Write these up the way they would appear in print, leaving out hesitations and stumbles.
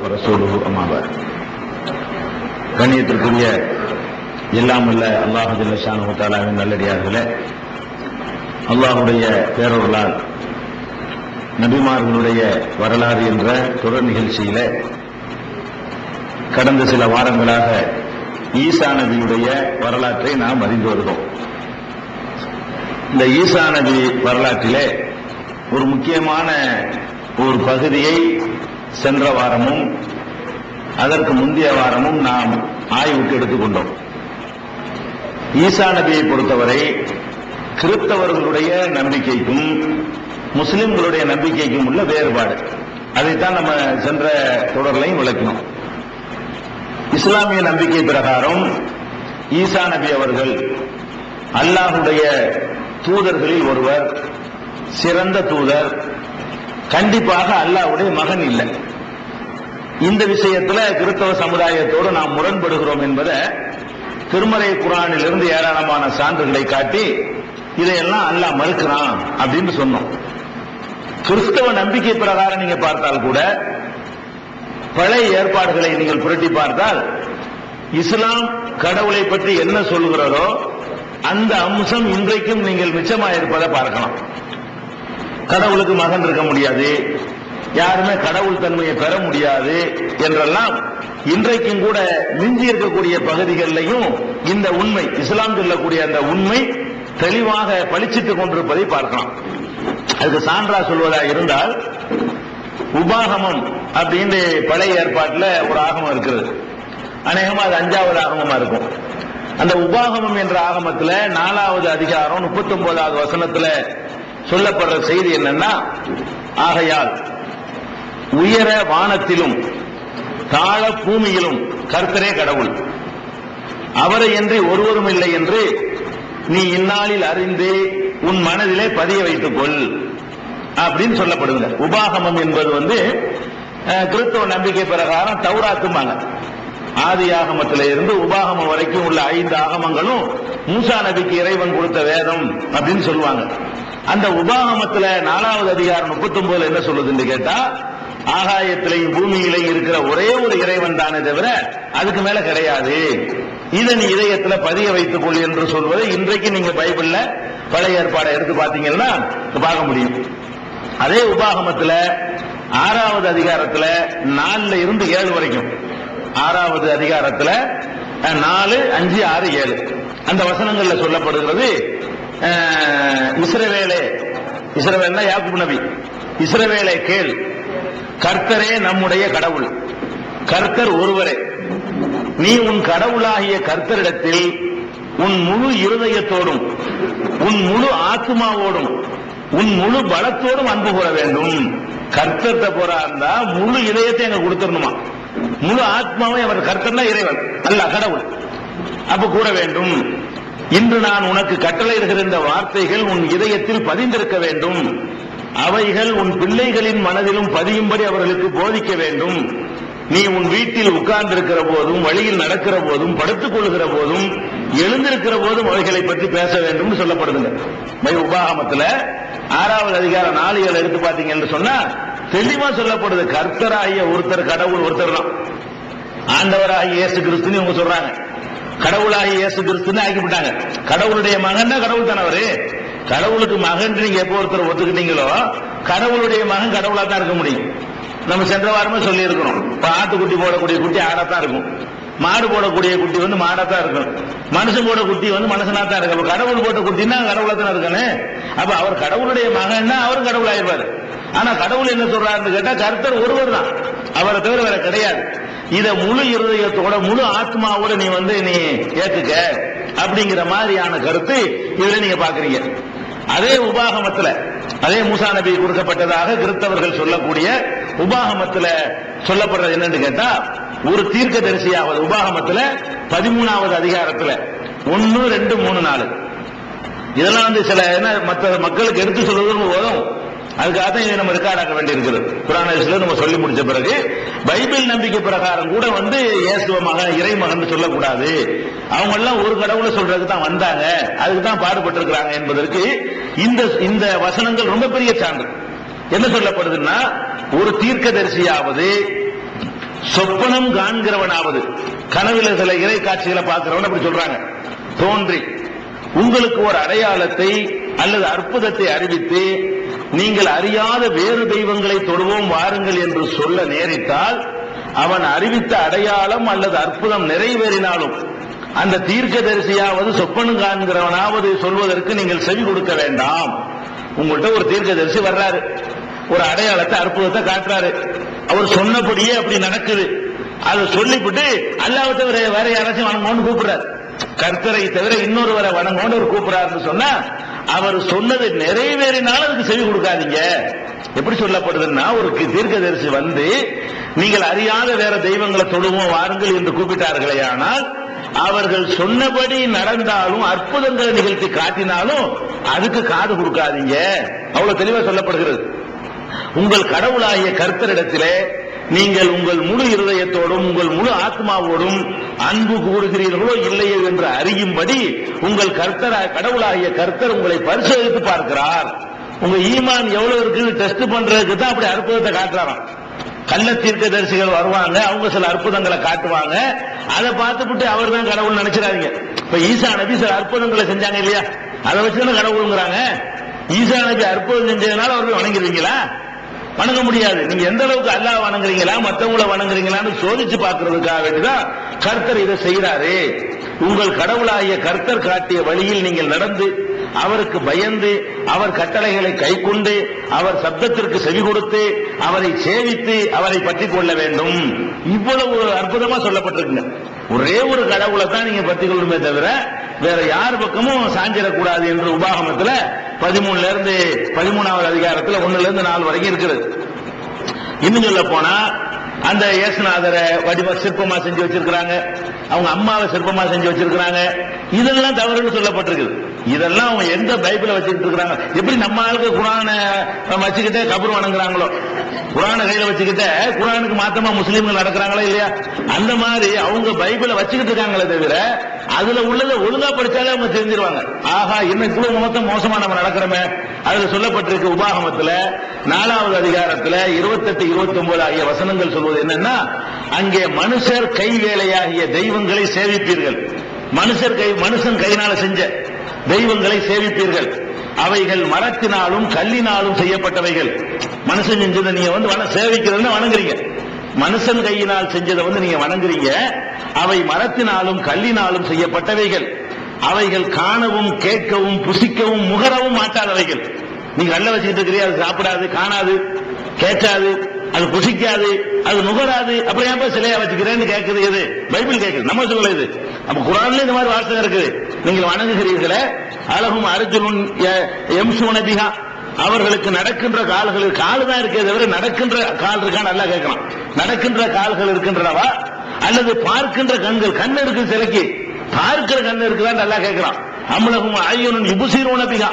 வரசூலுஹு அம்மா பஅத். கண்ணியத்திற்குரிய எல்லாம் வல்ல அல்லாஹ் ஜல்ல ஷானஹு வ தஆலாவின் நல்லடியார்களே, அல்லாஹ்வுடைய பேரருளால் நபிமார்களுடைய வரலாறு என்ற தொடர் நிகழ்ச்சியில கடந்த சில வாரங்களாக ஈசா நபியுடைய வரலாற்றை நாம் அறிந்து வருகிறோம். இந்த ஈசா நபி வரலாற்றிலே ஒரு முக்கியமான ஒரு பகுதியை சென்ற வாரமும் அதற்கு முந்தைய வாரமும் நாம் ஆய்வுக்கு எடுத்துக்கொண்டோம். ஈசா நபியை பொறுத்தவரை கிறிஸ்தவர்களுடைய நம்பிக்கைக்கும் முஸ்லிம்களுடைய நம்பிக்கைக்கும் உள்ள வேறுபாடு, அதைத்தான் நம்ம சென்ற தொடர்லையும் விளக்கினோம். இஸ்லாமிய நம்பிக்கை பிரகாரம் ஈசா நபி அவர்கள் அல்லாஹ்வுடைய தூதர்களில் ஒருவர், சிறந்த தூதர், கண்டிப்பாக அல்லாஹ்வுடைய மகன் இல்லை. இந்த விஷயத்துல கிறிஸ்தவ சமுதாயத்தோடு நாம் முரண்படுகிறோம் என்பதை திருமறை குர்ஆனிலிருந்து ஏராளமான சான்றுகளை காட்டி இதையெல்லாம் அல்லாஹ் மறுக்கிறான் அப்படின்னு சொன்னோம். கிறிஸ்தவ நம்பிக்கை பிரகாரம் நீங்க பார்த்தால் கூட பழைய ஏற்பாடுகளை நீங்கள் புரட்டி பார்த்தால் இஸ்லாம் கடவுளை பற்றி என்ன சொல்லுகிறதோ அந்த அம்சம் இன்றைக்கும் நீங்கள் மிச்சமாயிருப்பதை பார்க்கலாம். கடவுளுக்கு மகன் இருக்க முடியாது, யாருமே கடவுள் தன்மையை பெற முடியாது என்றெல்லாம் இன்றைக்கும் கூட மிஞ்சி இருக்கக்கூடிய பகுதிகளிலையும் இந்த உண்மை, இஸ்லாம் சொல்லக்கூடிய அந்த உண்மை தெளிவாக பளிச்சிட்டுக் கொண்டிருப்பதை பார்க்கலாம். அதுக்கு சான்றா சொல்வதா இருந்தால் உபாகமம் அப்படின்னு பழைய ஏற்பாட்டில் ஒரு ஆகமம் இருக்கிறது. அநேகமா அது 5வது ஆகமமா இருக்கும். அந்த உபாகமம் என்ற ஆகமத்தில் 4வது அதிகாரம் 39வது வசனத்தில் சொல்லப்படுற செய்தி என்னன்னா, ஆகையால் உயர வானத்திலும் தாழ பூமியிலும் கர்த்தரே கடவுள், அவரை என்று ஒருவரும் இல்லை என்று நீ இந்நாளில் அறிந்து உன் மனதிலே பதிய வைத்துக் கொள் அப்படின்னு சொல்லப்படுங்க. உபாகமம் என்பது கிறிஸ்தவ நம்பிக்கை பிரகாரம் தௌராத்துமாங்க. ஆதி ஆகமத்தில இருந்து உபாகமம் வரைக்கும் உள்ள 5 ஆகமங்களும் மூசா நபிக்கு இறைவன் கொடுத்த வேதம் அப்படின்னு சொல்லுவாங்க. அந்த உபாகமத்துல 4வது அதிகாரம் 39 என்ன சொல்லுதுன்னு கேட்டா, ஆகாயத்திலையும் பூமியிலையும் இருக்கிற ஒரே ஒரு இறைவன் தானே தவிர அதுக்கு மேல கிடையாது, இதை நீ இதயத்துல பதிய வைத்துக் கொள் என்று சொல்வதை இன்றைக்கு நீங்க பைபிள்ல பழைய ஏற்பாடை எடுத்து பார்த்தீங்கன்னா பார்க்க முடியும். அதே உபாகமத்துல 6வது அதிகாரத்துல 4ல இருந்து 7 வரைக்கும், 6வது அதிகாரத்துல 4, 5, 6, 7 அந்த வசனங்கள்ல சொல்லப்படுகிறது, இஸ்ரவேல்னா யாக்கூப் நபி, இஸ்ரவேலை கேள், கர்த்தரே நம்முடைய கடவுள், கர்த்தர் ஒருவரே, நீ உன் கடவுளாகிய கர்த்தரிடத்தில் உன் முழு இருதயத்தோடும் உன் முழு ஆத்மாவோடும் உன் முழு பலத்தோடும் அன்பு கூற வேண்டும். கர்த்தர்கிட்ட போறா இருந்தா முழு இதயத்தை எங்க கொடுத்துடணுமா, முழு ஆத்மாவை அவர் கர்த்தர்னா இறைவன் அல்ல கடவுள், அப்ப கூற வேண்டும். இன்று நான் உனக்கு கட்டளையிடுகிற இந்த வார்த்தைகள் உன் இதயத்தில் பதிந்திருக்க வேண்டும், அவைகள் உன் பிள்ளைகளின் மனதிலும் பதியும்படி அவர்களுக்கு போதிக்க வேண்டும். நீ உன் வீட்டில் உட்கார்ந்திருக்கிற போதும், வழியில் நடக்கிற போதும், படுத்துக் கொள்கிற போதும், எழுந்திருக்கிற போதும் அவைகளை பற்றி பேச வேண்டும் சொல்லப்படுதுங்க. உபாகமத்துல 6வது அதிகாரம் 4, 7 எடுத்து பாத்தீங்கன்னு சொன்னா தெளிவா சொல்லப்படுது, கர்த்தராகிய ஒருத்தர் கடவுள் ஒருத்தர் தான், ஆண்டவராகிய இயேசு கிறிஸ்துன்னு இவங்க சொல்றாங்க, கடவுளாகிய இயேசு கிறிஸ்துன்னு ஆக்கிவிட்டாங்க. கடவுளுடைய மகன் கடவுள் தானே அவரு. கடவுளுக்கு மகன் நீங்க எப்போ ஒருத்தர் ஒத்துக்கிட்டீங்களோ கடவுளுடைய மகன் கடவுளா தான் இருக்க முடியும். நம்ம சென்ற வாரமே சொல்லி இருக்கிறோம், ஆட்டுக்குட்டி போடக்கூடிய குட்டி ஆடாத்தான் இருக்கும், மாடு போடக்கூடிய குட்டி மாடாத்தான் இருக்கும், மனுஷன் போட குட்டி மனுஷனாத்தான் இருக்கு. அப்ப கடவுள் போட்ட குட்டின்னா கடவுளா தான் இருக்கணும். அப்ப அவர் கடவுளுடைய மகன்னா அவர் கடவுள் ஆயிருப்பாரு. ஆனா கடவுள் என்ன சொல்றாருன்னு கேட்டா கர்த்தர் ஒருவர் தான், அவரை தவிர வேற கிடையாது. இத முழு இருதயத்தோட முழு ஆத்மாவோட நீ ஏத்துக்க அப்படிங்கிற மாதிரியான கருத்து இதுல நீங்க பாக்குறீங்க. அதே உபாகமத்துல, அதே மூசா நபி கொடுக்கப்பட்டதாக கிறிஸ்தவர்கள் சொல்லக்கூடிய உபாகமத்துல சொல்லப்படுறது என்னன்னு கேட்டா, ஒரு தீர்க்கதரிசியாவது உபாகமத்துல 13வது அதிகாரத்துல 1, 2, 3, 4 இதெல்லாம் சில மற்ற மக்களுக்கு எடுத்து சொல்வதும் போதும், அதுக்காக தான் இதை நம்ம ரெக்கார்ட் ஆக்க வேண்டியிருக்கிறது. குர்ஆன் ஹதீஸ்ல நம்ம சொல்லி முடிச்ச பிறகு பைபிள் நம்பிக்கை பிரகாரம் கூட இயேசுவ மகன் இறை மகன் சொல்லக்கூடாது, அவங்க எல்லாம் ஒரு கடவுளை சொல்றதுக்கு தான் வந்தாங்க, அதுக்கு தான் பாடுபட்டு இருக்கிறாங்க என்பதற்கு இந்த வசனங்கள் ரொம்ப பெரிய சான்று. என்ன சொல்லப்படுதுன்னா, ஒரு தீர்க்கதரிசியாவது சொப்பனம் காண்கிறவனாவது, கனவுல சில இறை காட்சிகளை பார்க்கிறவன் அப்படி சொல்றாங்க, தோன்றி உங்களுக்கு ஒரு அடையாளத்தை அல்லது அற்புதத்தை அறிவித்து நீங்கள் அறியாத வேறு தெய்வங்களை தொடுவோம் வாருங்கள் என்று சொல்ல நேரிட்டால், அவன் அறிவித்த அடையாளம் அல்லது அற்புதம் நிறைவேறினாலும் அந்த தீர்க்கதரிசியாவது சொப்பனம் காண்கிறவனாவது சொல்வதற்கு நீங்கள் செவி கொடுக்க வேண்டாம். உங்கள்கிட்ட ஒரு தீர்க்கதரிசி வர்றாரு, ஒரு அடையாளத்தை அற்புதத்தை காட்டுறாரு, அவர் சொன்னபடியே அப்படி நடக்குது, அதை சொல்லிவிட்டு அல்லாஹ்வை தவிர வேற யாராச்சும் வணங்கணும்னு கூப்பிடுறாரு, கர்த்தரை தவிர இன்னொருவரை வணங்கணும்னு கூப்பிடுறாருன்னு சொன்னா, அவர் சொன்னது நிறைவேறினாலும் அதுக்கு செவி கொடுக்காதீங்க. எப்படி சொல்லப்படுதுன்னா, ஒரு தீர்க்கதரிசி வந்து நீங்கள் அறியாத வேற தெய்வங்களை தொழுவோம் வாருங்கள் என்று கூப்பிட்டார்களே, ஆனால் அவர்கள் சொன்னபடி நடந்தாலும் அற்புதங்களை நிகழ்த்தி காட்டினாலும் அதுக்கு காது கொடுக்காதீங்க. அவ்வளவு தெளிவா சொல்லப்படுகிறது. உங்கள் கடவுளாகிய கர்த்தரிடத்திலே நீங்கள் உங்கள் முழு இருதயத்தோடும் உங்கள் முழு ஆத்மாவோடும் அன்பு கூறுகிறீர்களோ இல்லையோ என்று அறியும்படி உங்கள் கடவுளாகிய கர்த்தர் உங்களை பரிசோதித்து பார்க்கிறார். உங்க ஈமான் எவ்வளவு இருக்கு டெஸ்ட் பண்றதுக்கு தான் அப்படி அற்புதத்தை காட்டுறாராம். கள்ள தீர்க்கதரிசிகள் வருவாங்க, அவங்க சில அற்புதங்களை காட்டுவாங்க, அதை பார்த்துட்டு அவர் தான் கடவுள் நினைச்சிடாதீங்க. இப்ப ஈசா நபி சில அற்புதங்களை செஞ்சாங்க இல்லையா, அதை வச்சுதான் கடவுளுங்கிறாங்க. ஈசா நபி அற்புதம் செஞ்சதுனால அவர்கள் வணங்கிடுவீங்களா? வணங்க முடியாது. நீங்க எந்த அளவுக்கு அல்லாஹ் வணங்குறீங்களா மற்றவங்களை வணங்குறீங்களான்னு சோதிச்சு பார்க்கறதுக்காக வேண்டிதான் கர்த்தர் இதை செய்யறாரு. உங்கள் கடவுளாகிய கர்த்தர் காட்டிய வழியில் நீங்கள் நடந்து அவருக்கு பயந்து அவர் கட்டளைகளை கைக்கொண்டு அவர் சப்தத்திற்கு செவி கொடுத்து அவரை சேவித்து அவரை பற்றி கொள்ள வேண்டும். இவ்வளவு அற்புதமா சொல்லப்பட்டிருக்குங்க. ஒரே ஒரு கடவுளை தான் நீங்க பற்றி கொள்ளுமே தவிர வேற யார் பக்கமும் சாஞ்சிடக்கூடாது என்று உபாகமத்துல 13ல இருந்து 13வது அதிகாரத்துல 1ல இருந்து 4 வரைக்கும் இருக்குது. இன்னும் சொல்ல போனா அந்த இயேசுநாதரை வடிவ சிற்பமா செஞ்சு வச்சிருக்கிறாங்க, அவங்க அம்மாவை சிற்பமா செஞ்சு வச்சிருக்கிறாங்க. இதெல்லாம் தவறுன்னு சொல்லப்பட்டிருக்குது. இதெல்லாம் அவங்க எந்த பைபிள வச்சுக்கிட்டு இருக்கிறாங்க? எப்படி நம்ம ஆளுக்கு குரானை வச்சுக்கிட்டே கபர் வணங்குறாங்களோ, குரானை கையில வச்சுக்கிட்டே குரானுக்கு மாத்தமா முஸ்லீம்கள் நடக்கிறாங்களா இல்லையா, அந்த மாதிரி அவங்க பைபிளை வச்சுக்கிட்டு இருக்காங்களே தவிர அதுல உள்ளதை ஒழுங்கா படிச்சாலே அவங்க தெரிஞ்சிருவாங்க. ஆஹா, இன்னைக்கு மொத்தம் மோசமா நம்ம நடக்கிறோமே. அதுல சொல்லப்பட்டிருக்கு உபாகமத்துல 4வது அதிகாரத்துல 28, 29 ஆகிய வசனங்கள் சொல்வது என்னன்னா, அங்கே மனுஷர் கை வேலையாகிய தெய்வங்களை சேவிப்பீர்கள். மனுஷன் கையினால செஞ்ச தெய்வங்களை சேவிப்பீர்கள். அவைகள் மரத்தினாலும் கல்லினாலும் செய்யப்பட்டவைகள். மனுஷன் செஞ்சதை நீங்க சேவிக்கிறதுன்னு வணங்குறீங்க. மனுஷன் கையினால் செஞ்சதை நீங்க வணங்குறீங்க. அவை மரத்தினாலும் கல்லினாலும் செய்யப்பட்டவைகள். அவைகள் காணவும் கேட்கவும் புசிக்கவும் முகரவும் மாட்டாதவைகள். நீங்க கல்ல வச்சுக்கிட்டு இருக்கிறீங்க, அது சாப்பிடாது, காணாது, கேட்காது, அது புசிக்காது, அது நுகராது, அப்புறம் ஏன் சிலையா வச்சுக்கிறேன்னு கேட்குது. இது பைபிள் கேட்குது, நம்ம சொல்ல. இது அப்ப குரான்ல இந்த மாதிரி வாசகம் இருக்குது. நீங்கள் வணங்குகிறீர்களே, அழகும் அர்ஜுனுன் எம்சுனபிஹா, அவர்களுக்கு நடக்கின்ற கால்கள், காலு தான் இருக்கே தவிர நடக்கின்ற கால் இருக்கான்னு நல்லா கேட்கலாம். நடக்கின்ற கால்கள் இருக்கின்றனவா அல்லது பார்க்கின்ற கண்கள், கண் இருக்கு சிலைக்கு, பார்க்கிற கண் இருக்குதான் நல்லா கேட்கலாம். அம்லகும் ஐயனுன் யுபுசிரோனபிஹா,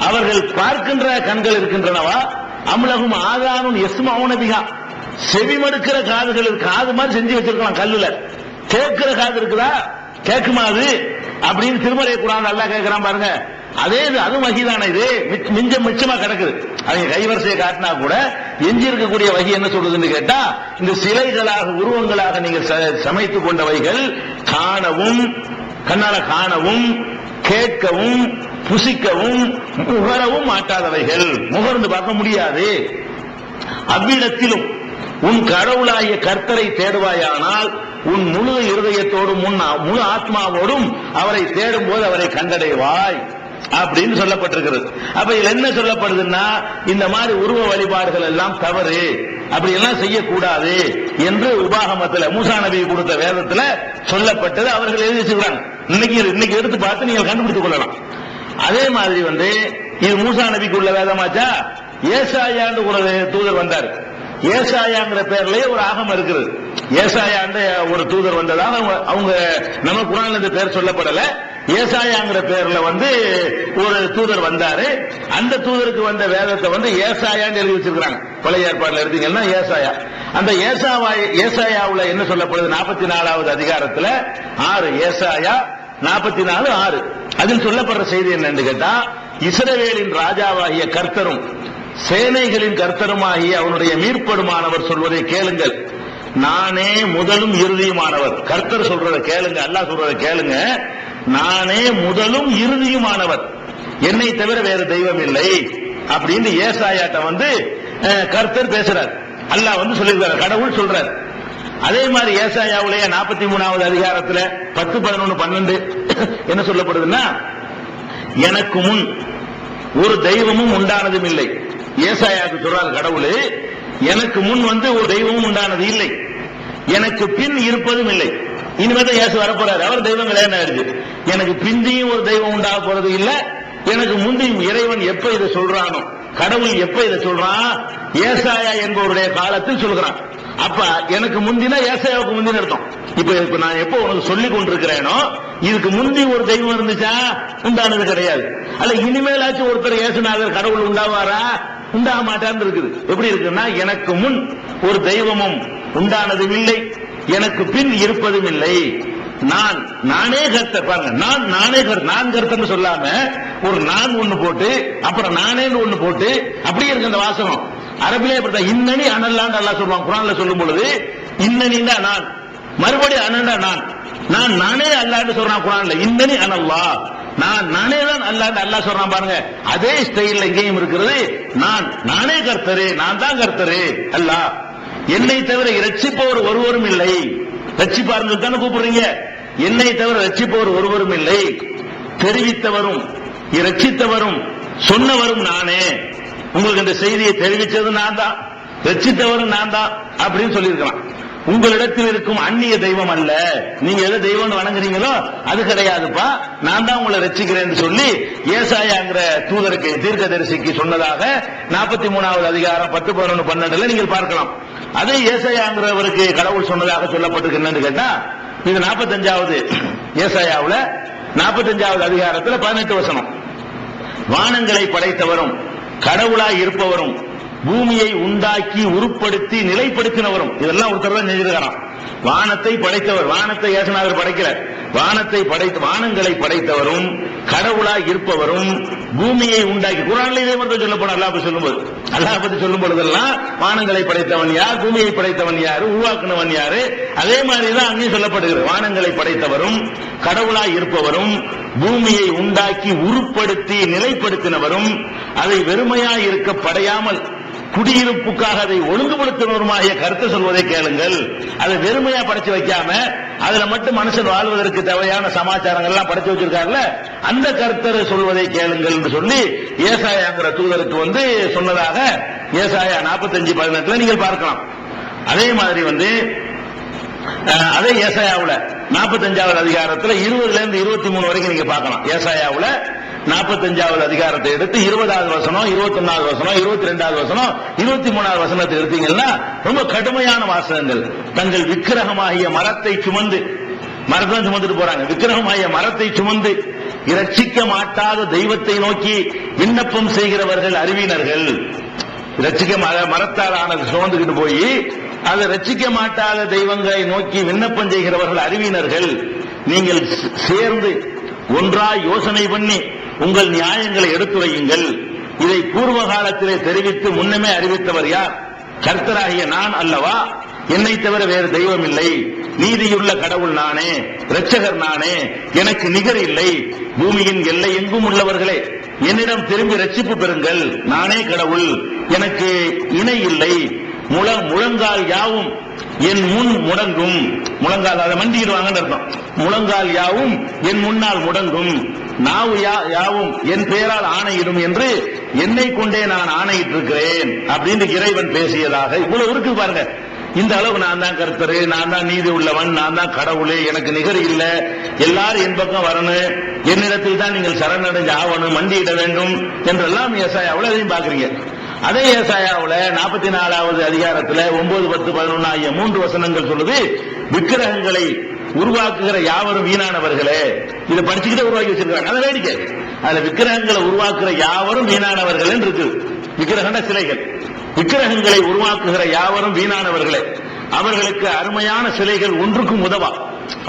அவர்கள் பார்க்கின்ற கண்கள் இருக்கின்றனவா, அம்லகும் ஆதானுன் எஸ்மௌனபிஹா, செவிமடுக்கிற காதுகள், காது மாதிரி செஞ்சு வச்சிருக்கலாம் கல்லுல. கேட்கிற காது இருக்குதா, கேட்குமா அது அப்படின்னு திருமறை குரான் நல்லா கேட்கிறான் பாருங்க. அதே இது, அது வகிதான, இது மிச்சமா கிடக்குது. அவங்க கைவரிசையை காட்டினா கூட எஞ்சி இருக்கக்கூடிய வகி என்ன சொல்றதுன்னு கேட்டா, இந்த சிலைகளாக உருவங்களாக நீங்கள் சமைத்துக் கொண்டவைகள் காணவும், கண்ணால காணவும் கேட்கவும் புசிக்கவும் முகரவும் மாட்டாதவைகள். முகர்ந்து பார்க்க முடியாது. அவ்விடத்திலும் உன் கடவுளாகிய கர்த்தரை தேடுவாயானால் உன் முழு இருதயத்தோடும் முழு ஆத்மாவோடும் அவரை தேடும் போது அவரை கண்டடைவாய் அப்படின்னு சொல்லப்பட்டிருக்கிறது. அப்ப இதுல என்ன சொல்லப்படுதுன்னா, இந்த மாதிரி உருவ வழிபாடுகள் எல்லாம் தவறு, அப்படி எல்லாம் செய்யக்கூடாது என்று உபாகமத்துல மூசா நபி கொடுத்த வேதத்துல சொல்லப்பட்டது அவர்கள் எழுதி வச்சிருக்காங்க. இன்னைக்கு எடுத்து பார்த்து நீங்கள் கண்டுபிடித்துக் கொள்ளலாம். அதே மாதிரி இது மூசா நபிக்கு உள்ள வேதமாச்சா, ஏசாயாண்டு ஒரு தூதர் வந்தார். ஏசாயாங்கிற பேர்லயே ஒரு ஆகமம் இருக்குது. ஏசாயாண்ட ஒரு தூதர் வந்ததாக அவங்க நம்ம குரான்ல இந்த பேர் சொல்லப்படல. ஏசாயாங்கிற பேர்ல ஒரு தூதர் வந்தாரு. அந்த தூதருக்கு வந்த வேதத்தை ஏசாயான்னு எழுதி வச்சிருக்காங்க. பழைய ஏற்பாடுல எடுத்தீங்கன்னா ஏசாயா. அந்த ஏசாயாவுல என்ன சொல்லப்படுது, 44வது அதிகாரத்துல 6, ஏசாயா 44:6. அதில் சொல்லப்படுற செய்தி என்னன்னு கேட்டா, இஸ்ரவேலின் ராஜாவாகிய கர்த்தரும் சேனைகளின் கர்த்தருமாகிய அவனுடைய மீட்படுமானவர் சொல்வதை கேளுங்கள். நானே முதலும் இறுதியுமானவர். கர்த்தர் சொல்றத கேளுங்க, அல்லாஹ் சொல்றத கேளுங்க. நானே முதலும் இறுதியுமானவர், என்னை தவிர வேறு தெய்வம் இல்லை அப்படின்னு ஏசாயாட்ட கர்த்தர் பேசுறார். அல்லாஹ் சொல்லிருக்காரு, கடவுள் சொல்றார். அதே மாதிரி ஏசாயாவுடைய 43வது அதிகாரத்துல 10, 11, 12 என்ன சொல்லப்படுதுன்னா, எனக்கு முன் ஒரு தெய்வமும் உண்டானதும் இல்லை. ஏசாயாவுக்கு சொல்றாரு கடவுள், எனக்கு முன் ஒரு தெய்வமும் உண்டானது இல்லை, எனக்கு பின் இருப்பதும் இல்லை. இனிமேதான் இயேசு வரப்போறாரு, அவர் தெய்வம் கல்யாணம் ஆயிடுச்சு. எனக்கு பிந்தியும் ஒரு தெய்வம் உண்டாக போறது இல்ல, எனக்கு முந்தியும். இறைவன் எப்ப இதை சொல்றானோ, கடவுள் எப்ப இதை சொல்றான், ஏசாயா என்பவருடைய காலத்தில் சொல்கிறான். அப்ப எனக்கு முந்தினா ஏசாயாவுக்கு முந்தின அர்த்தம். இப்ப நான் எப்போ உனக்கு சொல்லிக் கொண்டிருக்கிறேனோ, இதுக்கு முந்தி ஒரு தெய்வம் இருந்துச்சா? உண்டானது கிடையாது. அல்ல இனிமேலாச்சும் ஒருத்தர் ஏசுநாதர் கடவுள் உண்டாவாரா? உண்டாக மாட்டான்னு இருக்குது. எப்படி இருக்குன்னா, எனக்கு முன் ஒரு தெய்வமும் உண்டானதும் இல்லை, எனக்கு பின் இருப்பதும் இல்லை, நானே கர்த்தர். பாருங்க, நானே கர்த்தர். நான் கர்த்தர்னு சொல்லாம ஒரு நான் ஒண்ணு போட்டு அப்புறம் நானேன்னு ஒண்ணு போட்டு அப்படியே இருக்கு அந்த வாசகம். அரபிலே அப்படித்தான். இன்னனி அனல்லான்னு அல்லாஹ் சொல்லுவான் குர்ஆன்ல சொல்லும் பொழுது. இன்னனின்னா நான், மறுபடியும் அனண்டா நான் நானே அல்லாஹ்னு சொல்றான் குர்ஆன்ல. இன்னனி அனல்லாஹ், நானே தான் அல்லாஹ்னு அல்லாஹ் சொல்றான். பாருங்க, அதே ஸ்டைல்ல இங்கேயும் இருக்கிறது. நானே கர்த்தரு, நான் தான் கர்த்தரு அல்லாஹ், என்னை தவிர இரட்சிப்பவர் ஒருவரும் இல்லை. ரட்சிப்பார்கள் தானே கூப்பிடுறீங்க. என்னை தவிர ரட்சிப்பவர் ஒருவரும் இல்லை, தெரிவித்தவரும் இரட்சித்தவரும் சொன்னவரும் நானே. உங்களுக்கு இந்த செய்தியை தெரிவித்தது நான் தான், ரட்சித்தவரும் நான் தான் அப்படின்னு சொல்லியிருக்கலாம். உங்களிடத்தில் இருக்கும் அந்நிய தெய்வம் அல்ல, நீங்க எதை தெய்வம் வணங்குறீங்களோ அது கிடையாதுப்பா, நான் தான் உங்களை ரட்சிக்கிறேன்னு சொல்லி ஏசாயாங்கிற தூதருக்கு, தீர்க்கதரிசிக்கு சொன்னதாக 43வது அதிகாரம் 10, 11, 12 நீங்கள் பார்க்கலாம். அதே ஏசாயாங்கிறவருக்கு கடவுள் சொன்னதாக சொல்லப்பட்டிருக்கு. என்னன்னு கேட்டா, இது 45வது ஏசாயாவுல 45வது அதிகாரத்துல 18 வசனம். வானங்களை படைத்தவரும் கடவுளாய் இருப்பவரும் பூமியை உண்டாக்கி உருப்படுத்தி நிலைப்படுத்தினவரும், இதெல்லாம் ஒருத்தர் தான் செஞ்சிருக்கிறான். வானத்தை படைத்தவர், வானத்தை ஏசுநாதர் படைக்கல, வானங்களை படைத்தவரும் கடவுளாய் இருப்பவரும் பூமியை உண்டாக்கி. குர்ஆன்ல இதே மாதிரி சொல்லப்படும். அல்லாஹ் பத்தி சொல்லும் பொழுதெல்லாம் வானங்களை படைத்தவன் யார், பூமியை படைத்தவன் யாரு, உருவாக்குனவன் யாரு, அதே மாதிரிதான் அங்கேயும் சொல்லப்படுகிறது. வானங்களை படைத்தவரும் கடவுளாய் இருப்பவரும் பூமியை உண்டாக்கி உருப்படுத்தி நிலைப்படுத்தினவரும் அதை வெறுமையாய் இருக்க படையாமல் குடியிருப்புக்காக அதை ஒழுங்குபடுத்தினவருமாகிய கருத்து சொல்வதை கேளுங்கள். அதை வெறுமையா படைச்சு வைக்காம அதுல மட்டும் மனுஷன் வாழ்வதற்கு தேவையான சமாச்சாரங்கள் எல்லாம் படைச்சு வச்சிருக்காருல்ல, அந்த கருத்தர் சொல்வதை கேளுங்கள் என்று சொல்லி ஏசாயாங்கிற தூதருக்கு சொன்னதாக ஏசாயா 45:18 நீங்கள் பார்க்கலாம். அதே மாதிரி அதே ஏசாயாவுல 45வது அதிகாரத்துல 20ல இருந்து 23 வரைக்கும் நீங்க பார்க்கலாம். ஏசாயாவுல 45வது அதிகாரத்தை எடுத்து 20வது வசனம், 21வது வசனம், 22வது வசனம், 23வது வசனத்தை எடுத்தீங்கன்னா ரொம்ப கடுமையான வாசகங்கள். தங்கள் விக்கிரகமாகிய மரத்தை சுமந்துட்டு போறாங்க. விக்கிரகமாகிய மரத்தை சுமந்து இரட்சிக்க மாட்டாத தெய்வத்தை நோக்கி விண்ணப்பம் செய்கிறவர்கள் அறிவினர்கள். ரட்சிக்க மரத்தால் ஆனது சுமந்துகிட்டு போய் அதை ரட்சிக்க மாட்டாத தெய்வங்களை நோக்கி விண்ணப்பம் செய்கிறவர்கள் அறிவினர்கள். நீங்கள் சேர்ந்து ஒன்றாய் யோசனை பண்ணி உங்கள் நியாயங்களை எடுத்துரையுங்கள். இதை பூர்வ காலத்திலே தெரிவித்து முன்னமே அறிவித்தவர் யார்? கர்த்தராகிய நான் அல்லவா? என்னை தவிர வேறு தெய்வம் இல்லை. நீதியுள்ள கடவுள் நானே, இரட்சகர் நானே, எனக்கு நிகர் இல்லை. பூமியின் எல்லை எங்கும் உள்ளவர்களே, என்னிடம் திரும்பி ரட்சிப்பு பெறுங்கள். நானே கடவுள், எனக்கு இணை இல்லை. முழங்கால் யாவும் என் முன் முடங்கும். முழங்கால் அதை மண்டிடுவாங்கன்னு அர்த்தம். முழங்கால் யாவும் என் முன்னால் முடங்கும். நாவு யாவும் என் பெயரால் ஆணையிடும் என்று என்னை கொண்டே நான் ஆணையிட்டு இருக்கிறேன் அப்படின்னு இறைவன் பேசியதாக இவ்வளவு இருக்கு பாருங்க. இந்த அளவு நான் தான் கர்த்தரு, நான் தான் நீதி உள்ளவன், நான் தான் கடவுளே, எனக்கு நிகர் இல்ல, எல்லாரும் என் பக்கம் வரணும், என்னிடத்தில் தான் நீங்கள் சரணடைஞ்சு ஆவணும், மண்டியிட வேண்டும் என்றெல்லாம் ஏசாயாவுல அதையும் பாக்குறீங்க. அதே ஏசாயாவுல 44வது அதிகாரத்துல 9, 10, 11 ஆகிய 3 வசனங்கள் சொல்லுது, விக்கிரகங்களை உருவாக்குகிற யாவரும் வீணானவர்களே. இதை படிச்சுக்கிட்டே உருவாக்கி வச்சிருக்காங்க. அதை வேடிக்கை. அதுல விக்கிரகங்களை உருவாக்குற யாவரும் வீணானவர்கள் இருக்கு. விக்கிரகம்னா சிலைகள். விக்கிரகங்களை உருவாக்குகிற யாவரும் வீணானவர்களே, அவர்களுக்கு அருமையான சிலைகள் ஒன்றுக்கும் உதவா.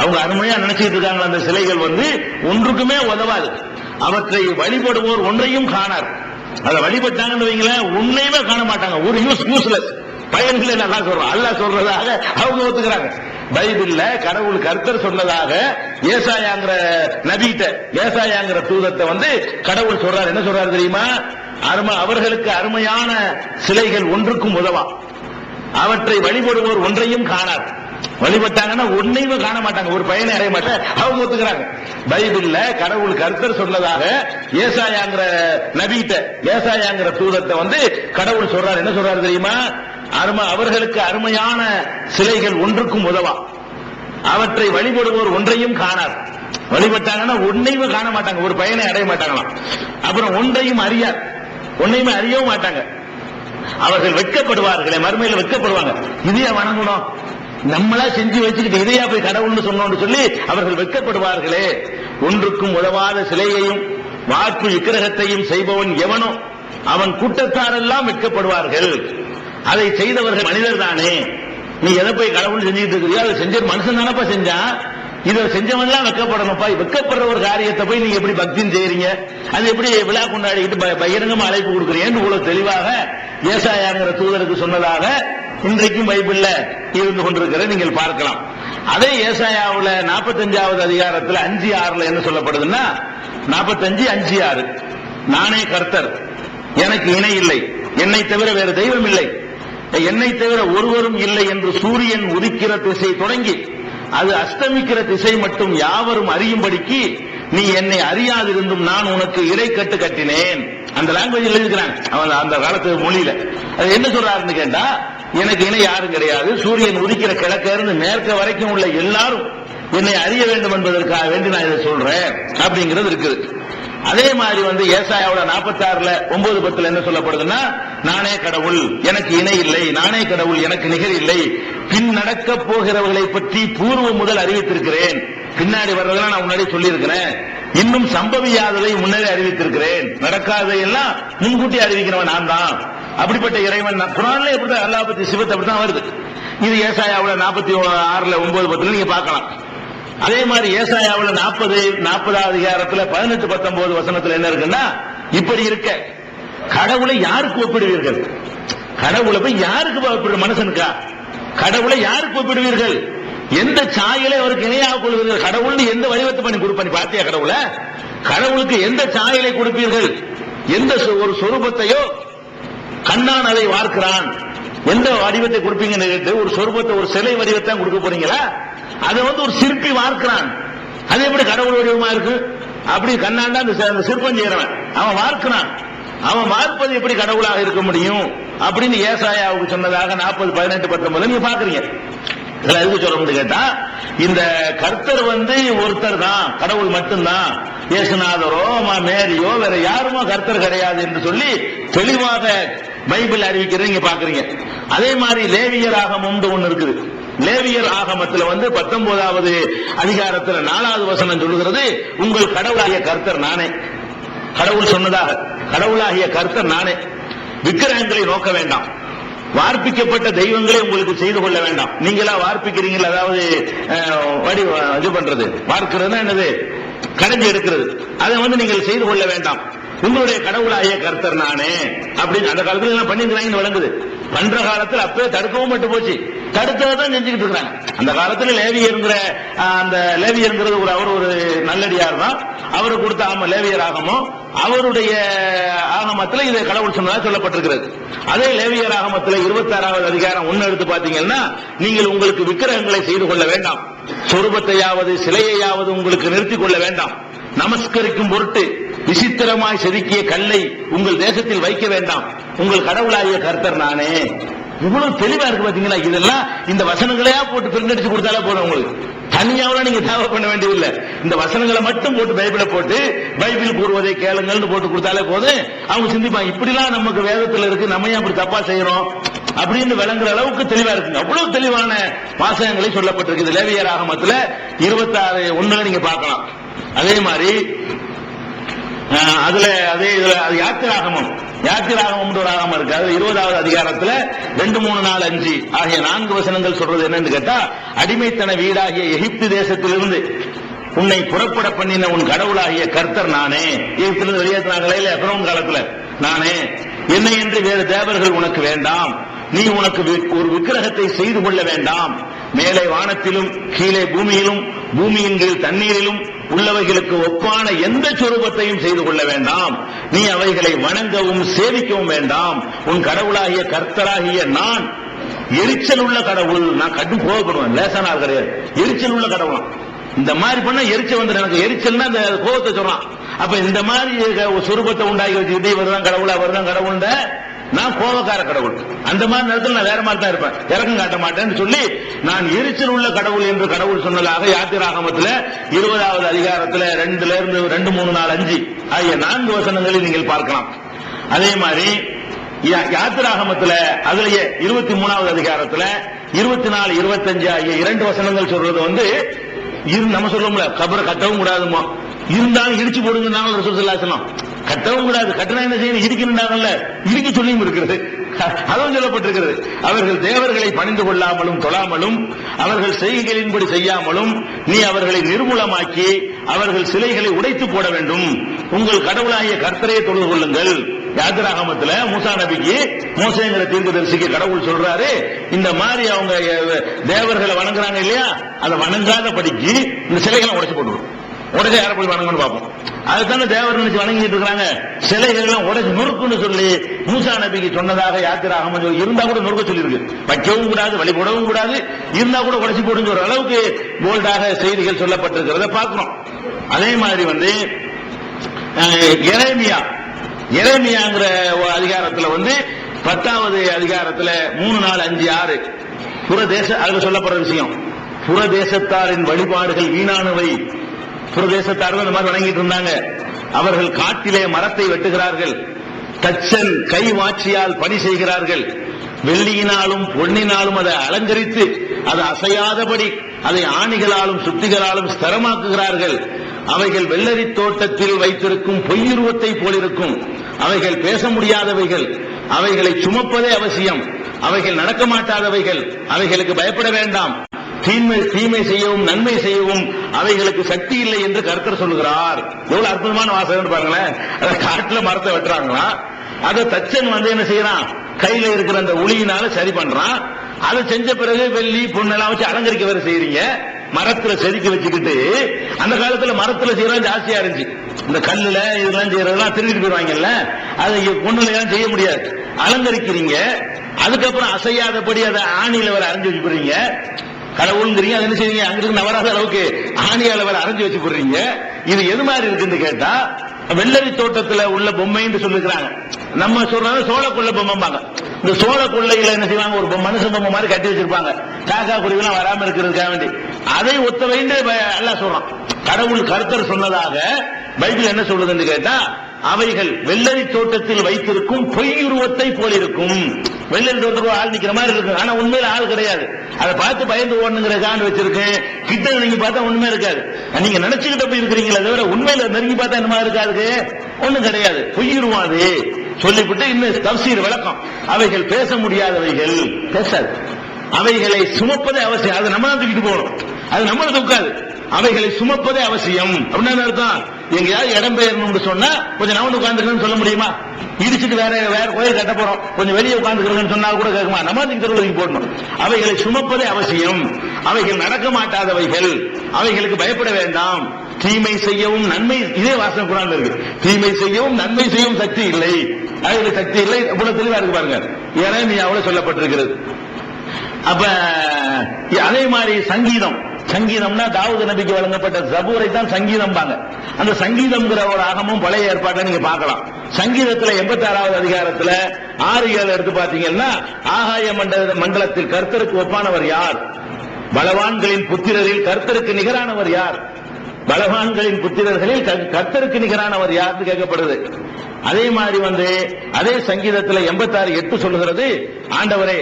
அவங்க அருமையா நினைச்சிட்டு இருக்காங்க, அந்த சிலைகள் ஒன்றுக்குமே உதவாது. அவற்றை வழிபடுவோர் ஒன்றையும் காணார். அதை வழிபட்டாங்கன்னு வைங்களேன், உன்னையுமே காண மாட்டாங்க. ஒரு யூஸ்லெஸ். பயன்களை நல்லா சொல்றோம். அல்லாஹ் சொல்றதாக அவங்க ஒத்துக்கிறாங்க. பைபிள்ல கடவுள் கர்த்தர் சொன்னதாக ஏசாயாங்கிற நபிட்ட, ஏசாயாங்கிற தூதத்தை வந்து கடவுள் சொல்றாரு. என்ன சொல்றாரு தெரியுமா? அவர்களுக்கு அருமையான சிலைகள் ஒன்றுக்கும் உதவா, அவற்றை வழிபடுவோர் ஒன்றையும் காணார். வழிபட்டாங்கன்னா ஒன்னையுமே காண மாட்டாங்க, ஒரு பயனை அடைய மாட்டாங்க, அவங்க ஒத்துக்கிறாங்க. பைபிள்ல கடவுள் கர்த்தர் சொன்னதாக ஏசாயாங்கிற நபிட்ட, ஏசாயாங்கிற தூதத்தை வந்து கடவுள் சொல்றாரு. என்ன சொல்றாரு தெரியுமா? அவர்களுக்கு அருமையான சிலைகள் ஒன்றுக்கும் உதவா, அவற்றை வழிபடுவோர் ஒன்றையும் காணார். வழிபட்டாங்கன்னா ஒன்னையுமே காண மாட்டாங்க, ஒரு பயனை அடைய மாட்டாங்களாம். அப்புறம் ஒன்றையும் அறியார், ஒன்னையுமே அறியவும் மாட்டாங்க. அவர்கள் வெட்கப்படுவார்களே, மறுமையில வெட்கப்படுவாங்க. இதையா வணங்கணும், நம்மளா செஞ்சு வச்சுக்கிட்டு இதையா போய் கடவுள்னு சொன்னோம்னு சொல்லி அவர்கள் வெட்கப்படுவார்களே. ஒன்றுக்கும் உதவாத சிலையையும் வார்ப்பு விக்கிரகத்தையும் செய்பவன் எவனோ அவன் கூட்டத்தாரெல்லாம் வெட்கப்படுவார்கள். அதை செய்தவர்கள் மனிதர் தானே. நீ எதை போய் கடவுள் செஞ்சுட்டு இருக்கிறியோ அதை செஞ்ச மனுஷன் தானப்பா செஞ்சான், இதை செஞ்சவன் தான் வெட்கப்படணும்ப்பா. வெட்கப்படுற ஒரு காரியத்தை போய் நீங்க எப்படி பக்தின்னு செய்யறீங்க, அது எப்படி விழா கொண்டாடிக்கிட்டு பகிரங்கமா அழைப்பு கொடுக்குறீங்கன்னு இவ்வளவு தெளிவாக ஏசாயாங்கிற தூதருக்கு சொன்னதாக இன்றைக்கும் பைபிள்ல இருந்து கொண்டிருக்கிற நீங்கள் பார்க்கலாம். அதே ஏசாயாவுல 45வது அதிகாரத்தில் 5:6 என்ன சொல்லப்படுதுன்னா, 45:5-6 நானே கர்த்தர், எனக்கு இணை இல்லை, என்னை தவிர வேறு தெய்வம் இல்லை, என்னை தவிர ஒருவரும் இல்லை என்று சூரியன் உதிக்கிற திசை தொடங்கி அது அஸ்தமிக்கிற திசை மட்டும் யாவரும் அறியும்படிக்கு நீ என்னை அறியாதிருந்தும் நான் உனக்கு இடைக்கட்டு கட்டினேன். அந்த லாங்குவேஜ் எழுதிக்கிறாங்க அவன் அந்த காலத்து மொழியில. அது என்ன சொல்றாருன்னு கேட்டா, எனக்கு இணை யாரும் கிடையாது, சூரியன் உதிக்கிற கிழக்க இருந்து மேற்க வரைக்கும் உள்ள எல்லாரும் என்னை அறிய வேண்டும் என்பதற்காக வேண்டி நான் இதை சொல்றேன் அப்படிங்கிறது இருக்குது. அதே மாதிரி வந்து ஏசாயாவோட 46ல 9-10 என்ன சொல்லப்படுதுன்னா, நானே கடவுள், எனக்கு இணை இல்லை, நானே கடவுள், எனக்கு நிகர் இல்லை, பின் நடக்க போகிறவர்களை பற்றி பூர்வம் முதல் அறிவித்திருக்கிறேன். பின்னாடி வர்றதெல்லாம் நான் முன்னாடி சொல்லி இருக்கிறேன். இன்னும் சம்பவியாததை முன்னரே அறிவித்திருக்கிறேன். நடக்காததையெல்லாம் முன்கூட்டி அறிவிக்கிறவன் நான் தான். அப்படிப்பட்ட இறைவன் குர்ஆன்ல எப்படி அல்லாஹ் பத்தி சிவத்தை அப்படித்தான் வருது. இது ஏசாயாவுல 46ல 9-10 நீங்க பார்க்கலாம். அதே மாதிரி ஏசாயாவுல 40வது அதிகாரத்துல 18-19 வசனத்துல என்ன இருக்குன்னா, இப்படி இருக்க கடவுளை யாருக்கு ஒப்பிடுவீர்கள்? கடவுளை போய் யாருக்கு ஒப்பிடுற மனுஷனுக்கா? கடவுளை யாருக்கு ஒப்பிடுவீர்கள்? எந்த சாயலை அவருக்கு இணையாக கொள்வீர்கள்? கடவுள்னு எந்த வடிவத்தை பண்ணி கொடுப்பா? பாத்தியா கடவுளை? கடவுளுக்கு எந்த சாயலை கொடுப்பீர்கள்? எந்த ஒரு சொரூபத்தையோ கண்ணான் அதை வார்க்கிறான், எந்த வடிவத்தை கொடுப்பீங்கன்னு கேட்டு ஒரு சொரூபத்தை, ஒரு சிலை வடிவத்தை கொடுக்க போறீங்களா? அதை வந்து ஒரு சிற்பி வார்க்கிறான், அது எப்படி கடவுள் வடிவமா இருக்கு? அப்படி கண்ணாண்டா அந்த சிற்பம் செய்யறவன் அவன் வார்க்கிறான், அவன் வார்ப்பது எப்படி கடவுளாக இருக்க முடியும் அப்படின்னு ஏசாயாவுக்கு சொன்னதாக 40-18-19 நீங்க பாக்குறீங்க. எதுக்கு சொல்ல கேட்டா, இந்த கர்த்தர் வந்து ஒருத்தர் தான், கடவுள் மட்டும்தான், இயேசுநாதரோ மேரியோ வேற யாருமோ கர்த்தர் கிடையாது என்று சொல்லி தெளிவாக பைபிள் அறிவிக்கிறது நீங்க பாக்குறீங்க. அதே மாதிரி லேவியர் ஆகமம் ஒன்று இருக்குது. லேவியர் ஆகமத்தில் வந்து 19வது அதிகாரத்தில் 4வது வசனம் சொல்லுகிறது, உங்கள் கடவுளாகிய கர்த்தர் நானே. கடவுள் சொன்னதாக, கடவுளாகிய கர்த்தர் நானே. விக்கிரகங்களை நோக்க வேண்டாம், வார்ப்பிக்கப்பட்ட தெய்வங்களை உங்களுக்கு செய்து கொள்ள வேண்டாம். நீங்களா வார்ப்பிக்கிறீங்களா? அதாவது இது பண்றது, பார்க்கிறது என்னது, கடைஞ்சி எடுக்கிறது, அதை வந்து நீங்கள் செய்து கொள்ள வேண்டாம். உங்களுடைய கடவுளாகிய கர்த்தர் நானே அப்படின்னு அந்த காலத்துல எல்லாம் பண்ணிருக்கிறாங்கன்னு விளங்குது. பண்ற காலத்தில் அப்பவே தடுக்கவும் மட்டும் போச்சு, தடுத்ததான் செஞ்சுக்கிட்டு இருக்கிறாங்க. அந்த காலத்துல லேவியருங்கிற அந்த லேவியருங்கிறது அவர் ஒரு நல்லடியார் தான், அவரு கொடுத்த லேவியர் ஆகமோ அவருடைய ஆகமத்தில் இதை கடவுள் சொன்னதாக சொல்லப்பட்டிருக்கிறது. அதே லேவியர் ஆகமத்தில் 26வது அதிகாரம் 1 எடுத்து பாத்தீங்கன்னா, நீங்கள் உங்களுக்கு விக்கிரகங்களை செய்து கொள்ள வேண்டாம், சொரூபத்தையாவது சிலையையாவது உங்களுக்கு நிறுத்திக் கொள்ள வேண்டாம், நமஸ்கரிக்கும் பொருட்டு விசித்திரமாய் செதுக்கிய கல்லை உங்கள் தேசத்தில் வைக்க வேண்டாம், உங்கள் கடவுளாகிய கர்த்தர் நானே. இவ்வளவு தெளிவா இருக்கு பாத்தீங்களா? இதெல்லாம் இந்த வசனங்களையா போட்டு பிரிண்டடிச்சு கொடுத்தாலே போதும், உங்களுக்கு தனியாவெல்லாம் நீங்க தேவை பண்ண வேண்டியதில்லை. இந்த வசனங்களை மட்டும் போட்டு பைபிளை போட்டு பைபிள் கூறுவதை கேளுங்கள்னு போட்டு கொடுத்தாலே போதும். அவங்க சிந்திப்பாங்க, இப்படிலாம் நமக்கு வேதத்தில் இருக்கு, நம்ம ஏன் அப்படி தப்பா செய்யறோம் அப்படின்னு விளங்குற அளவுக்கு தெளிவா இருக்குங்க. அவ்வளவு தெளிவான வாசகங்களை சொல்லப்பட்டிருக்கு லேவியர் ஆகமத்தில் 26:1 நீங்க பார்க்கலாம். அதே மாதிரி அதுல அதே இதுல யாத்திராகமம் ஒரு ஆகமம் இருக்கு. அது 20வது அதிகாரத்துல 2, 3, 4, 5 ஆகிய 4 வசனங்கள் சொல்றது என்னன்னு கேட்டா, அடிமைத்தன வீடாகிய எகிப்து தேசத்திலிருந்து உன்னை புறப்பட பண்ணின உன் கடவுளாகிய கர்த்தர் நானே. எகிப்திலிருந்து வெளியேற்றினாங்களே இல்ல எப்ரோன் காலத்துல, நானே. என்னை என்று வேறு தேவர்கள் உனக்கு வேண்டாம், நீ உனக்கு ஒரு விக்கிரகத்தை செய்து கொள்ள வேண்டாம். மேலே வானத்திலும் கீழே பூமியிலும் பூமியின் கீழ் தண்ணீரிலும் உள்ளவைகளுக்கு ஒப்பான எந்த சொரூபத்தையும் செய்து கொள்ள வேண்டாம். நீ அவைகளை வணங்கவும் சேவிக்கவும் வேண்டாம். உன் கடவுளாகிய கர்த்தராகிய நான் எரிச்சல் உள்ள கடவுள். நான் கடும் கோபப்படுவேன், லேசான கிடையாது. எரிச்சல் உள்ள கடவுள். இந்த மாதிரி பண்ண எரிச்சல் வந்து எனக்கு எரிச்சல்னா அந்த கோபத்தை சொல்றான். அப்ப இந்த மாதிரி சொரூபத்தை உண்டாக்கி வச்சுக்கிட்டு இவர்தான் கடவுளா அவர்தான் கடவுள், நான் கோபக்கார கடவுள். அந்த மாதிரி நேரத்தில் நான் வேற மாதிரி தான் இருப்பேன், இறக்கம் காட்ட மாட்டேன்னு சொல்லி நான் எரிச்சல் உள்ள கடவுள் என்று கடவுள் சொன்னதாக யாத்திராகமத்தில் 20வது அதிகாரத்தில் 2 3 4 5 ஆகிய 4 வசனங்களில் நீங்கள் பார்க்கலாம். அதே மாதிரி யாத்திராகமத்தில் அதுலயே 23வது அதிகாரத்தில் 24 25 ஆகிய 2 வசனங்கள் சொல்றது வந்து நம்ம சொல்லுவோம்ல, கபரை கட்டவும் கூடாதுமா, இருந்தாலும் இடிச்சு போடுங்க சொல்லலாம். கட்டவும் கூடாது, கட்டினா என்ன செய்யணும், இடிக்கணும்னாங்கல்ல, இடிக்க சொல்லியும் இருக்கிறது, அதுவும் சொல்லப்பட்டிருக்கிறது. அவர்கள் தேவர்களை பணிந்து கொள்ளாமலும் தொழாமலும் அவர்கள் செய்கைகளின்படி செய்யாமலும் நீ அவர்களை நிர்மூலமாக்கி அவர்கள் சிலைகளை உடைத்து போட வேண்டும். உங்கள் கடவுளாகிய கர்த்தரையை தொழுது கொள்ளுங்கள். யாத்திராகமத்தில் மூசா நபிக்கு மோசேங்கிற தீர்க்கதரிசிக்கு கடவுள் சொல்றாரு, இந்த மாதிரி அவங்க தேவர்களை வணங்குறாங்க இல்லையா, அதை வணங்காத படிக்கு இந்த சிலைகளை உடைச்சு போட்டுரும். உடனே யாரை போய் வணங்கன்னு பார்ப்போம். அதுதானே தேவர் நினைச்சு வணங்கிட்டு இருக்காங்க. சிலைகள் எல்லாம் உடச்சு நொறுக்குன்னு சொல்லி மூசா நபிக்கு சொன்னதாக யாத்திராகமம் இருந்தா கூட நொறுக்க சொல்லி இருக்கு. வைக்கவும் கூடாது, வழிபடவும் கூடாது, இருந்தா கூட உடைச்சு போடுங்கிற அளவுக்கு போல்டாக செய்திகள் சொல்லப்பட்டிருக்கிறத பார்க்கிறோம். அதே மாதிரி வந்து எரேமியாங்கிற அதிகாரத்தில் வந்து 10வது அதிகாரத்தில் 3 4 5 6 புறதேச அதுல சொல்லப்படுற விஷயம், புறதேசத்தாரின் வழிபாடுகள் வீணானவை. புறதேசத்தார் இந்த மாதிரி வணங்கிட்டு இருந்தாங்க. அவர்கள் காட்டிலே மரத்தை வெட்டுகிறார்கள், தச்சன் கை வாட்சியால் பணி செய்கிறார்கள், வெள்ளியினாலும் பொன்னினாலும் அதை அலங்கரித்து அது அசையாதபடி அதை ஆணிகளாலும் சுத்திகளாலும் ஸ்திரமாக்குகிறார்கள். அவைகள் வெள்ளரி தோட்டத்தில் வைத்திருக்கும் பொய்யுருவத்தை போலிருக்கும். அவைகள் பேச முடியாதவைகள், அவைகளை சுமப்பதே அவசியம். அவைகள் நடக்க மாட்டாதவைகள், அவைகளுக்கு பயப்பட வேண்டாம். தீமை செய்யவும் நன்மை செய்யவும் அவைகளுக்கு சக்தி இல்லை என்று கர்த்தர் சொல்லுகிறார். எவ்வளவு அற்புதமான வாசகம் பாருங்களேன். காட்டுல மரத்தை வெட்டுறாங்களா, அதை தச்சன் வந்து என்ன செய்யறான், கையில இருக்கிற அந்த உளியினால சரி பண்றான். அதை செஞ்ச பிறகு வெள்ளி பொண்ணெல்லாம் வச்சு அலங்கரிக்க வேற செய்யறீங்க. மரத்துல செதுக்கி வச்சுக்கிட்டு, அந்த காலத்துல மரத்துல செய்யறது ஜாஸ்தியா இருந்துச்சு. இந்த கல்லுல இதெல்லாம் செய்யறதெல்லாம் திருடிட்டு போயிருவாங்கல்ல, அதை பொண்ணுல எல்லாம் செய்ய முடியாது, அலங்கரிக்கிறீங்க. அதுக்கப்புறம் அசையாதபடி அதை ஆணியில வேற அரைஞ்சு வச்சு போடுறீங்க. கடவுள்ங்கிறீங்க, அது என்ன செய்வீங்க, அங்கிருந்து நவராத அளவுக்கு ஆணியால வேற அரைஞ்சு வச்சு போடுறீங்க. இது எது மாதிரி இருக்குன்னு கேட்டா, வெள்ளரி தோட்டத்துல உள்ள பொம்மைன்னு சொல்லிருக்காங்க. நம்ம சொல்றது சோழ கொள்ளை பொம்மைம்பாங்க. இந்த சோழ கொள்ளையில என்ன செய்வாங்க, ஒரு மனுஷன் பொம்மை மாதிரி கட்டி வச்சிருப்பாங்க, காக்கா குருவிலாம் வராம இருக்கிறதுக்காக வேண்டி. அதை ஒத்த வைந்து எல்லாம் சொல்றான். கடவுள் கர்த்தர் சொன்னதாக பைபிள் என்ன சொல்றதுன்னு கேட்டா, அவைகள் வெள்ளரி தோட்டத்தில் வைத்திருக்கும் பொய்யுருவத்தை போல் இருக்கும். வெள்ளரி தோட்டத்தில் ஆள் நிக்கிற மாதிரி இருக்கும், ஆனா உண்மையில ஆள் கிடையாது. அதை பார்த்து பயந்து ஓடணுங்கிற காண்டு வச்சிருக்கு. கிட்ட நீங்க பார்த்தா ஒண்ணுமே இருக்காது. நீங்க நினைச்சுக்கிட்ட போய் இருக்கிறீங்களா தவிர உண்மையில நெருங்கி பார்த்தா என்ன மாதிரி இருக்காது, ஒண்ணும் கிடையாது, பொய்யுருவம். அது சொல்லிவிட்டு இன்னும் தப்சீர் விளக்கம், அவைகள் பேச முடியாதவைகள், பேசாது. அவைகளை சுமப்பதே அவசியம். அது நம்ம தான் தூக்கிட்டு போகணும், அது நம்மள தூக்காது. அவைகளை சுமப்பதே அவசியம். அப்படின்னு அர்த்தம், எங்கேயாவது இடம் பெயரணும்னு சொன்னா கொஞ்சம் நவந்து உட்கார்ந்துக்கணும்னு சொல்ல முடியுமா? இடிச்சுட்டு வேற கோயில் கட்ட போறோம், கொஞ்சம் வெளியே உட்கார்ந்துக்கிறோம்னு சொன்னா கூட கேட்குமா? நம்ம தெருவுக்கு போடணும். அவைகளை சுமப்பதே அவசியம். அவைகள் நடக்க மாட்டாதவைகள், அவைகளுக்கு பயப்பட வேண்டாம். தீமை செய்யவும் நன்மை, இதே வாசகம் குர்ஆன்ல இருக்கு, தீமை செய்யவும் நன்மை செய்யவும் சக்தி இல்லை, அவைகளுக்கு சக்தி இல்லை. இவ்வளவு தெளிவா இருக்கு பாருங்க, எரேமியாவுல சொல்லப்பட்டிருக்கிறது. அப்ப அதே மாதிரி சங்கீதம்னா தாவூது நபிக்கு வழங்கப்பட்ட ஜபூரை தான் சங்கீதம் பாங்க. அந்த சங்கீதம்ங்கிற ஒரு ஆகமும் பழைய ஏற்பாட்டை நீங்க பார்க்கலாம். சங்கீதத்தில் 86வது அதிகாரத்தில் 6-7 எடுத்து பார்த்தீங்கன்னா, ஆகாய மண்டலத்தில் கர்த்தருக்கு ஒப்பானவர் யார், பலவான்களின் புத்திரரில் கர்த்தருக்கு நிகரானவர் யார், பலவான்களின் புத்திரர்களில் கர்த்தருக்கு நிகரானவர் யார்னு கேட்கப்படுது. அதே மாதிரி அதே சங்கீதத்தில் 86:8 சொல்லுகிறது, ஆண்டவரே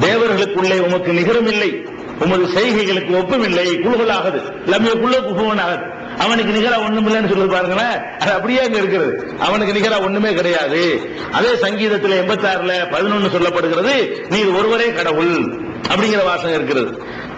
தேவர்களுக்குள்ளே உமக்கு நிகரம் இல்லை, உமது செய்கைகளுக்கு ஒப்புமில்லை, குழுகளாகுது லம்யக்குள்ள குபுவனாகுது. அவனுக்கு நிகரா ஒண்ணும் இல்லைன்னு சொல்லி பாருங்களேன், அது அப்படியே அங்க இருக்கிறது. அவனுக்கு நிகரா ஒண்ணுமே கிடையாது. அதே சங்கீதத்தில் 86:11 சொல்லப்படுகிறது, நீர் ஒருவரே கடவுள் அப்படிங்கிற வாசகம் இருக்கிறது.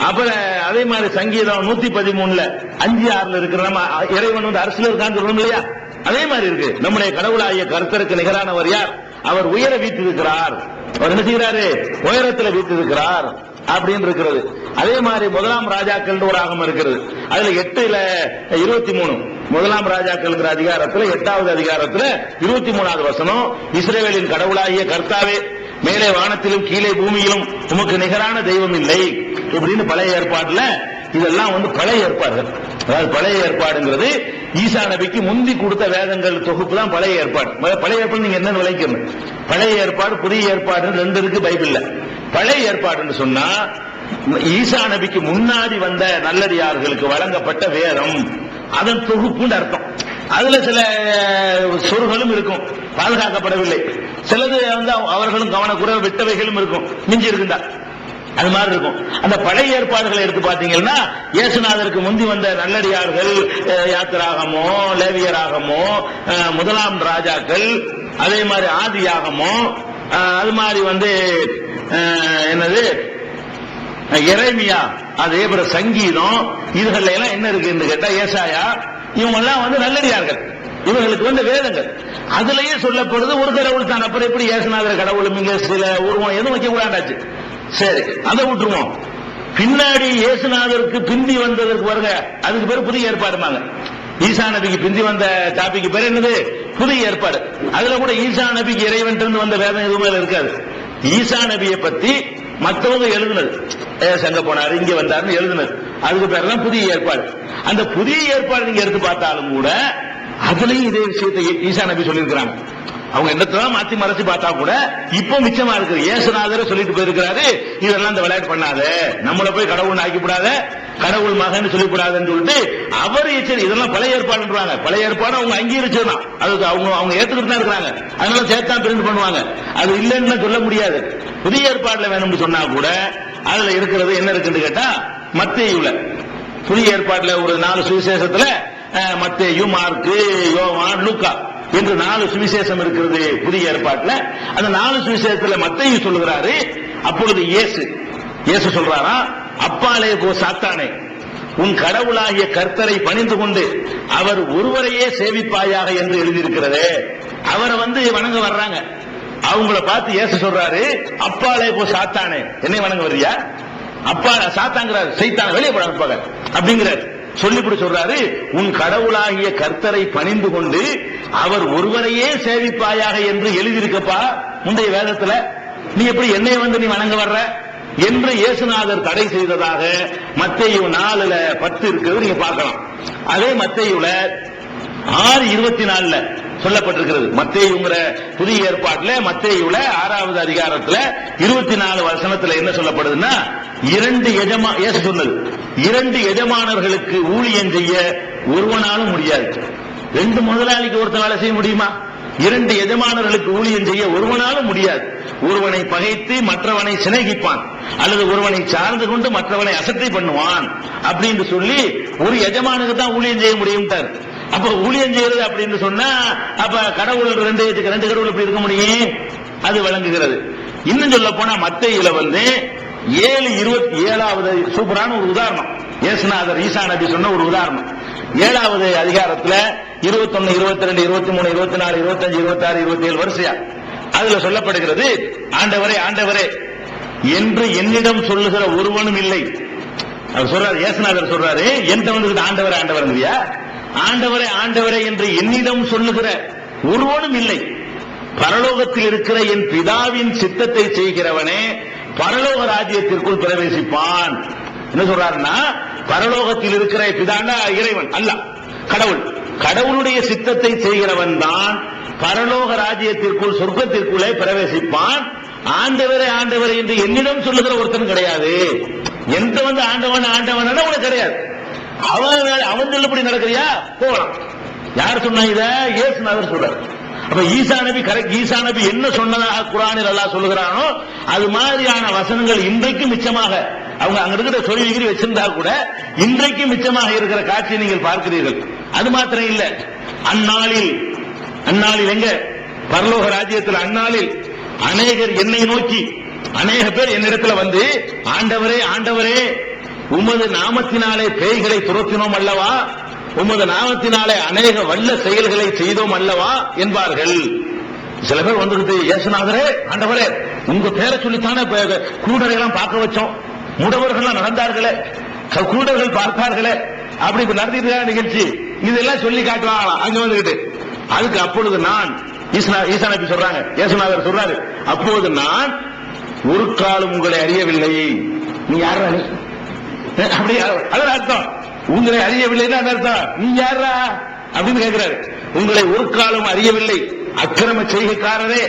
அப்புறம் அதே மாதிரி சங்கீதம் 113:5-6 இருக்கிற நம்ம இறைவன் அரசியல் இருக்கான்னு சொல்லணும் இல்லையா, அதே மாதிரி இருக்கு. நம்முடைய கடவுளாகிய கர்த்தருக்கு நிகரானவர் யார், அவர் உயர வீட்டிருக்கிறார், அவர் என்ன செய்யறாரு? உயரத்தில் வீட்டிருக்கிறார் அப்படின்னு இருக்கிறது. அதே மாதிரி முதலாம் ராஜாக்கள் ஒரு ஆகமம் இருக்கிறது. அதுல 8:23 முதலாம் ராஜாக்கள் அதிகாரத்தில் 8வது அதிகாரத்தில் 23வது வசனம், இஸ்ரவேலின் கடவுளாகிய கர்த்தாவே, மேலே வானத்திலும் கீழே பூமியிலும் உமக்கு நிகரான தெய்வம் இல்லை இப்படின்னு பழைய ஏற்பாடுல இதெல்லாம் பழைய ஏற்பாடுகள். அதாவது பழைய ஏற்பாடுங்கிறது ஈசா நபிக்கு முந்தி கொடுத்த வேதங்கள் தொகுப்பு தான் பழைய ஏற்பாடு. பழைய ஏற்பாடு நீங்க என்ன விளைக்கணும்? பழைய ஏற்பாடு புதிய ஏற்பாடு ரெண்டு இருக்கு பைபிள்ல. பழைய ஏற்பாடுன்னு சொன்னா ஈசா நபிக்கு முன்னாடி வந்த நல்லடியார்களுக்கு வழங்கப்பட்ட வேதம், அதன் தொகுப்புன்னு அர்த்தம். அதுல சில சொற்களும் இருக்கும், பாதுகாக்கப்படவில்லை. சிலது அவர்களும் கவனக்குறைவு விட்டவைகளும் இருக்கும், மிஞ்சி இருக்குண்டா அது மாதிரி இருக்கும். அந்த பழைய ஏற்பாடுகளை எடுத்து பாத்தீங்கன்னா இயேசுநாதருக்கு முந்தி வந்த நல்லடியார்கள், யாத்திராகமோ, லேவியராகமோ, முதலாம் ராஜாக்கள், அதே மாதிரி ஆதியாகமோ, அது மாதிரி என்னது எரேமியா, அதே போல சங்கீதம், இதுகள் எல்லாம் என்ன இருக்கு கேட்டா ஏசாயா, இவங்க எல்லாம் நல்லடியார்கள். இவர்களுக்கு வேதங்கள். அதுலயே சொல்லப்படுது ஒரு கடவுள் தான். அப்புறம் எப்படி இயேசுநாதர் கடவுள் இங்க சில உருவம் எதுவும் வைக்க கூடாண்டாச்சு. சரி, அதை விட்டுருவோம். பின்னாடி இயேசுநாதருக்கு பிந்தி வந்ததற்கு வருக, அதுக்கு பேர் புதிய ஏற்பாடுமாங்க. ஈசா நபிக்கு பிந்தி வந்த டாபிக் பேர் என்னது? புதிய ஏற்பாடு. அதுல கூட ஈசா நபிக்கு இறைவன் வந்த வேதம் எதுவுமே இருக்காது. ஈசா நபியை பத்தி மற்றவங்க எழுதுனது, சங்க போனாரு இங்க வந்தாருன்னு எழுதுனது, அதுக்கு பேர் தான் புதிய ஏற்பாடு. அந்த புதிய ஏற்பாடு நீங்க எடுத்து பார்த்தாலும் கூட அதுலயும் இதே விஷயத்தை ஈசா நபி சொல்லியிருக்கிறாங்க. அவங்க என்னத்தான் மாத்தி மறைச்சு பார்த்தா கூட இப்போ மிச்சமா இருக்கு. இயேசுநாதர் சொல்லிட்டு போயிருக்கிறாரு, இதெல்லாம் இந்த விளையாட்டு பண்ணாத, நம்மள போய் கடவுள் ஆக்கிவிடாத, கடவுள் மகன் சொல்லிவிடாதுன்னு சொல்லிட்டு அவர் இதெல்லாம் பழைய ஏற்பாடுன்றாங்க. பழைய ஏற்பாடு அவங்க அங்கீகரிச்சதுதான், அதுக்கு அவங்க ஏத்துக்கிட்டு தான் இருக்கிறாங்க. அதனால சேர்த்தான் பிரிண்ட் பண்ணுவாங்க. அது இல்லைன்னு சொல்ல முடியாது. புதிய ஏற்பாடுல வேணும்னு சொன்னா கூட அதுல இருக்கிறது என்ன இருக்குன்னு கேட்டா, மத்தேயுல புதிய ஏற்பாடுல ஒரு 4 சுவிசேஷத்துல மத்தேயு, மார்க்கு, யோவான், லூக்கா என்று 4 சுவிசேஷம் இருக்கிறது புதிய ஏற்பாட்டுல. அந்த 4 சுவிசேஷத்துல மத்தேயு சொல்லுகிறாரு, அப்பொழுது இயேசு சொல்றாரா, அப்பாலே போ சாத்தானே, உன் கடவுளாகிய கர்த்தரை பணிந்து கொண்டு அவர் ஒருவரையே சேவிப்பாயாக என்று எழுதியிருக்கிறதே. அவரை வணங்க வர்றாங்க. அவங்கள பார்த்து இயேசு சொல்றாரு, அப்பாலே போ சாத்தானே, என்னை வணங்க வர்றியா? அப்பா சாத்தாங்கிறாரு, சைத்தான வெளியே போட அனுப்பாங்க அப்படிங்கிறார். சொல்லிவிட்டு சொல்றாரு, உன் கடவுளாகிய கர்த்தரை பணிந்து கொண்டு அவர் ஒருவரையே சேவிப்பாயாக என்று எழுதியிருக்கப்பா முந்தைய வேதத்துல, நீ எப்படி என்னை நீ வணங்க வர்ற என்று இயேசுநாதர் தடை செய்ததாக மத்தேயு 4:10 இருக்கிறது நீங்க பார்க்கலாம். அதே மத்தேயுல 6:24 சொல்லப்பட்டிருக்கிறது. மத்தேயுங்கிற புதிய ஏற்பாட்டுல மத்தேயுல 6வது அதிகாரத்துல 24 வசனத்துல என்ன சொல்லப்படுதுன்னா, இயேசு சொன்னது, 2 எஜமானர்களுக்கு ஊழியம் செய்ய ஒருவனாலும் முடியாது. 2 முதலாளிக்கு ஒருத்தர் வேலை செய்ய முடியுமா? 2 எஜமானர்களுக்கு ஊழியம் செய்ய ஒருவனாலும் முடியாது. ஒருவனை பகைத்து மற்றவனை சிநேகிப்பான், அல்லது ஒருவனை சார்ந்து கொண்டு மற்றவனை அசட்டை பண்ணுவான் அப்படின்னு சொல்லி ஒரு எஜமானுக்கு தான் ஊழியம் செய்ய முடியும். அப்ப ஊழியம் செய்யறது அப்படின்னு சொன்னா அப்ப கடவுள் 2 கடவுள் எப்படி இருக்க முடியும்? அது விளங்குகிறது. இன்னும் சொல்ல போனா மத்தேயுல 7:27 சூப்பரான ஒரு உதாரணம். இயேசுநாதர் ஈசா நபி சொன்ன ஒரு உதாரணம். 7வது அதிகாரத்துல 21, 22, 23, 24, 25, 26, 27 வரிசையா அதுல சொல்லப்படுகிறது, ஆண்டவரே ஆண்டவரே என்று என்னிடம் சொல்லுகிற ஒருவனும் இல்லை. அவர் சொல்றாரு, இயேசுநாதர் சொல்றாரு, என்கிட்ட ஆண்டவரே ஆண்டவரங்கய்யா, ஆண்டவரே ஆண்டவரே என்று என்னிடம் சொல்லுகிற ஒருவனும் இல்லை. பரலோகத்தில் இருக்கிற என் பிதாவின் சித்தத்தை செய்கிறவனே பரலோக ராஜ்யத்திற்குள் பிரவேசிப்பான். என்ன சொல்றாருன்னா, பரலோகத்தில் இருக்கிற பிதாண்டா இறைவன் அல்ல, கடவுள். கடவுளுடைய சித்தத்தை செய்கிறவன் தான் பரலோக ராஜ்யத்திற்குள் சொர்க்கத்திற்குள்ளே பிரவேசிப்பான். ஆண்டவரே ஆண்டவரே என்று என்னிடம் சொல்லுகிற ஒருத்தன் கிடையாது. எந்த ஆண்டவன் ஆண்டவன் உனக்கு கிடையாது. அவன் சொல்லப்படி நடக்கிறியா போகலாம். யார் சொன்னா இத? இயேசுநாதர் சொல்றாரு. அப்ப ஈசா நபி கரெக்ட். ஈசா நபி என்ன சொன்னதாக குர்ஆனில் அல்லாஹ் சொல்லுகிறானோ அது மாதிரியான வசனங்கள் இன்றைக்கு மிச்சமாக அவங்க அங்க இருக்கிற சொல்லிகிரி வச்சிருந்தா கூட இன்றைக்கு மிச்சமாக இருக்கிற காட்சியை நீங்கள் பார்க்கிறீர்கள். அது மாத்திரம் இல்ல, அந்நாளில் எங்க பரலோக ராஜ்யத்தில் அந்நாளில் அநேகர் என்னை நோக்கி, அநேக பேர் என்னிடத்துல ஆண்டவரே ஆண்டவரே உமது நாமத்தினாலே பேய்களை துரத்தினோம் அல்லவா, உமது நாமத்தினாலே அநேக வல்ல செயல்களை செய்தோம் அல்லவா என்பார்கள். சில பேர் வந்துட்டு இயேசுநாதரே ஆண்டவரே உங்க பேரை சொல்லித்தானே கூடரையெல்லாம் பார்க்க வச்சோம், முடவர்கள் நடந்தார்களே, கூடர்கள் பார்த்தார்களே, அப்படி நடத்திட்டு நிகழ்ச்சி இதெல்லாம் சொல்லி காட்டுவாங்களாம் அங்க வந்துகிட்டு. அதுக்கு அப்பொழுது நான் ஈசா நபி சொல்றாங்க, இயேசுநாதர் சொல்றாரு, அப்போது நான் ஒரு காலம் உங்களை அறியவில்லை. நீ யாரா? அப்படி அதான் அர்த்தம். உங்களை அறியவில்லைன்னா அர்த்தம் நீ யாரா அப்படின்னு கேட்கிறாரு. உங்களை ஒரு காலம் அறியவில்லை, அக்கிரம செய்கைக்காரரே,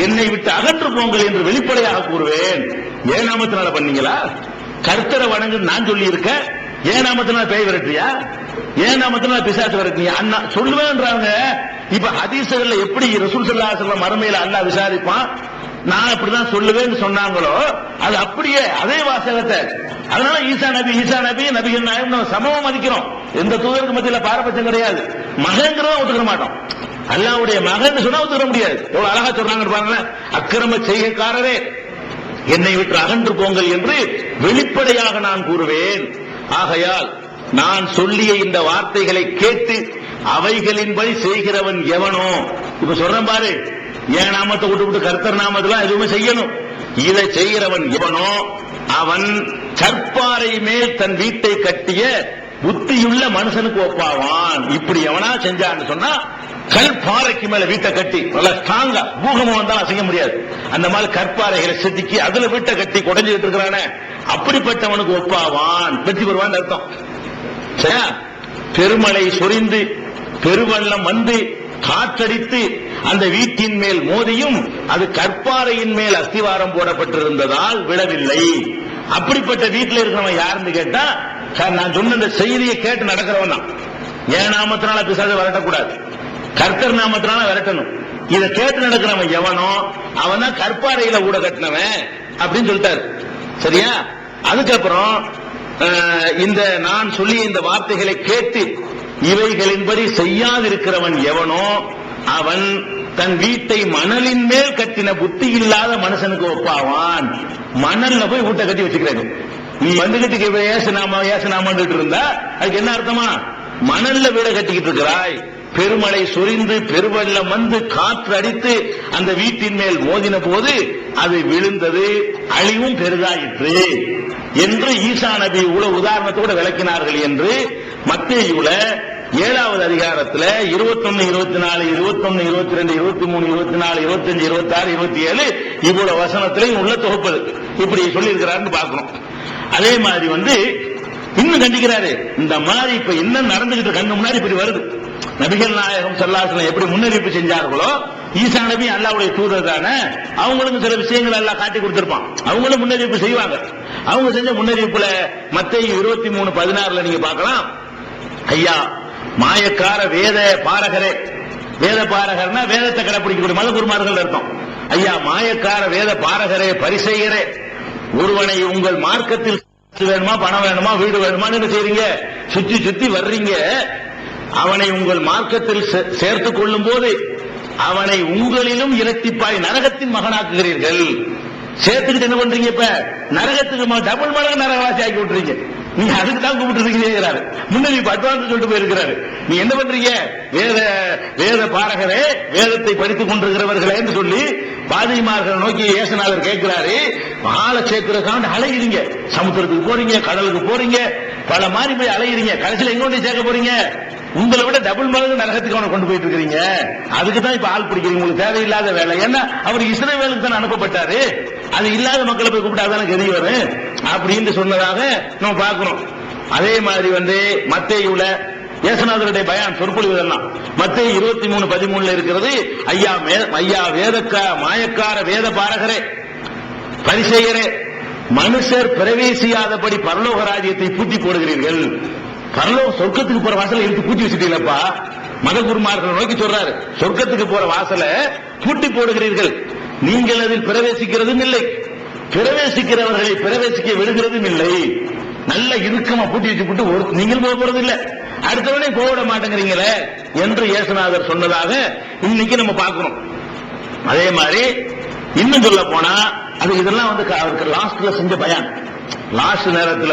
என்னை விட்டு அகன்று போங்கள் என்று வெளிப்படையாக கூறுவேன். ஏன் நாமத்தினால பண்ணீங்களா? கர்த்தரை வணங்கு நான் சொல்லி இருக்க, ஏன் நாமத்தினால பேய் விரட்டியா? ஏன் நாமத்தினால பிசாசு விரட்டியா? அண்ணா சொல்லுவேன்றாங்க. இப்ப ஹதீஸ்கள்ல எப்படி ரசூல் ஸல்லல்லாஹு அலைஹி வஸல்லம் மறுமையில அல்லாஹ் விசாரிப்பான், நான் இப்படிதான் சொல்லுவேன்னு சொன்னாங்களோ அது அப்படியே அதே வாசகத்தை. அதனால ஈசா நபி நபிகள் நாயகம் நம்ம சமமா மதிக்கிறோம். எந்த தூதருக்கு மத்தியில பாரபட்சம் கிடையாது. மகங்கிறோம் ஒத்துக்க மாட்டோம். அல்லாஹ்வுடைய மகன் சொன்னா ஒத்துக்க முடியாது. எவ்வளவு அழகா சொல்றாங்க பாருங்க. அக்கிரம செய்கைக்காரரே, என்னை விட்டு அகன்று போங்கள் என்று வெளிப்படையாக நான் கூறுவேன். ஆகையால் நான் சொல்லிய இந்த வார்த்தைகளை கேட்டு அவைகளின்படி செய்கிறவன் எவனோ, இப்ப சொல்றேன் பாரு, என் நாமத்தை விட்டு கர்த்தர் நாமத்தெல்லாம் எதுவுமே செய்யணும். இதை செய்கிறவன் எவனோ அவன் கற்பாறை மேல் தன் வீட்டை கட்டிய புத்தியுள்ள மனுஷனுக்கு ஒப்பாவான். இப்படி எவனா செஞ்சான்னு சொன்னா, கற்பாறைக்கு மேல வீட்டை கட்டி நல்லா ஸ்ட்ராங்கா, பூகம்பம் வந்தாலும் செய்ய முடியாது, அந்த மாதிரி கற்பாறைகளை செதுக்கி அதுல வீட்டை கட்டி குடைஞ்சிட்டு இருக்கிறானே, அப்படிப்பட்டவனுக்கு ஒப்பாவான், வெற்றி பெறுவான் அர்த்தம். பெருமழை சொரிந்து பெருவெள்ளம் வந்து காற்றடித்து அந்த வீட்டின் மேல் மோதியும் அது கற்பாறையின் மேல் அஸ்திவாரம் போடப்பட்டிருந்ததால் விழவில்லை. அப்படிப்பட்ட வீட்டில் இருக்கிறவன் யாருன்னு கேட்டா, நான் சொன்ன இந்த செய்தியை கேட்டு நடக்கிறவன் தான். என் நாமத்தினால பிசாசு விரட்டக்கூடாது, கர்த்தர் நாமத்தினால விரட்டணும். இதை கேட்டு நடக்கிறவன் எவனோ அவன் தான் கற்பாறையில ஊட கட்டினவன் அப்படின்னு சொல்லிட்டாரு. சரியா? அதுக்கப்புறம் இந்த நான் சொல்லிய இந்த வார்த்தைகளை கேட்டு இவைகளின்படி செய்யாதிருக்கிறவன் எவனோ அவன் தன் வீட்டை மணலின் மேல் கட்டின புத்தி இல்லாத மனுஷனுக்கு ஒப்பாவான். மணல்ல போய் வீட்டை கட்டி வச்சுக்கிறாங்க. நீ வந்துகிட்டு ஏசுநாம இருந்தா அதுக்கு என்ன அர்த்தமா? மணல்ல வீட கட்டிக்கிட்டு இருக்கிறாய். பெருமழை சொரிந்து பெருவெள்ளம் வந்து காற்று அடித்து அந்த வீட்டின் மேல் மோதின போது அது விழுந்தது, அழிவும் பெரிதாயிற்று என்று ஈசா நபி உலக உதாரணத்தோடு விளக்கினார்கள் என்று மத்தேயுல 7வது அதிகாரத்தில் 21, 24, 21, 22, 23, 24, 25, 26, 27 இவ்வளவு வசனத்திலையும் உள்ள தொகுப்பது இப்படி சொல்லி இருக்கிறாருன்னு பார்க்கணும். அதே மாதிரி இன்னும் கண்டிக்கிறாரு. இந்த மாதிரி இப்ப என்ன நடந்துகிட்டு கண்ணு முன்னாடி இப்படி வருது. நபிகள் நாயகம் ஸல்லல்லாஹு அலைஹி வஸல்லம் எப்படி முன்னறிவிப்பு செஞ்சார்களோ, ஈசா நபி அல்லாஹ்வுடைய தூதர் தானே, அவங்களுக்கும் சில விஷயங்கள் எல்லாம் காட்டி கொடுத்திருப்பான். அவங்களும் முன்னறிவிப்பு செய்வாங்க. அவங்க செஞ்ச முன்னறிவிப்புல மத்தேயு 23:16 நீங்க பார்க்கலாம். ஐயா மாயக்கார வேத பாரகரே, வேத பாரகர்னா வேதத்தை கடைபிடிக்கக்கூடிய மதகுருமார்கள் அர்த்தம். ஐயா மாயக்கார வேத பாரகரே, பரிசெயரே, ஒருவனை உங்கள் மார்க்கத்தில் வேணுமா, பணம் வேணுமா, வீடு வேணுமான்னு என்ன செய்றீங்க? சுத்தி சுத்தி வர்றீங்க. அவனை உங்கள் மார்க்கத்தில் சேர்த்துக் கொள்ளும் போது அவனை உங்களிலும் இரட்டிப்பாய் நரகத்தின் மகனாக்குகிறீர்கள். சேர்த்துக்கிட்டு என்ன பண்றீங்க? இப்ப நரகத்துக்கு டபுள் மடங்கு நரகவாசி ஆக்கி விட்டுறீங்க. நீங்க அதுக்கு தான் கூப்பிட்டு இருக்கிறாரு. முன்னாடி அட்வான்ஸ் சொல்லிட்டு போயிருக்கிறாரு. நீ என்ன பண்றீங்க? வேத பாரகரே, வேதத்தை படித்துக் கொண்டிருக்கிறவர்களே என்று சொல்லி பாதிமார்களை நோக்கி இயேசுநாதர் கேட்கிறாரு. ஆளை சேர்க்கிறதுக்காக அலைகிறீங்க, சமுத்திரத்துக்கு போறீங்க, கடலுக்கு போறீங்க, பல மாதிரி போய் அலைகிறீங்க. கடைசியில் எங்க கொண்டு சேர்க்க போறீங்க? உங்களை விட டபுள் மடங்கு நரகத்துக்கு அவனை கொண்டு போயிட்டு இருக்கிறீங்க. அதுக்கு தான் இப்ப ஆள் பிடிக்கிறீங்க. உங்களுக்கு தேவையில்லாத வேலை. ஏன்னா அவர் இஸ்ரவேலுக்கு தான் அனுப்பப்பட்டாரு. அது இல்லாத மக்களை போய் கூப்பிட்டு அதான கெதி வரும் அப்படின்னு சொன்னதாக நம்ம பார்க்கிறோம். அதே மாதிரி மத்தேயுல இயேசுநாதருடைய பயான் சொற்பொழிவு எல்லாம் மத்தேயு 23:13 இருக்கிறது. ஐயா மாயக்கார வேத பாரகரே, பரிசெயரே, மனுஷர் பிரவேசியாதபடி பரலோக ராஜ்யத்தை பூட்டி போடுகிறீர்கள். பரலோக சொர்க்கத்துக்கு போற வாசலை எடுத்து பூட்டி வச்சுட்டீங்களப்பா. மதகுருமார்களை நோக்கி சொல்றாரு, சொர்க்கத்துக்கு போற வாசலை பூட்டி போடுகிறீர்கள், நீங்கள் அதில் பிரவேசிக்கிறதும் இல்லை, பிரவேசிக்கிறவர்களை பிரவேசிக்க விடுகிறதும் இல்லை. நல்ல இறுக்கமா பூட்டி வச்சு நீங்கள் போக போறது இல்ல, அடுத்தவனே போக மாட்டேங்கிறீங்களே என்று இயேசுநாதர் சொன்னதாக இன்னைக்கு நம்ம பார்க்கிறோம். அதே மாதிரி இன்னும் சொல்ல போனா இதெல்லாம் அவருக்கு லாஸ்ட்ல செஞ்ச பயான். லாஸ்ட் நேரத்தில்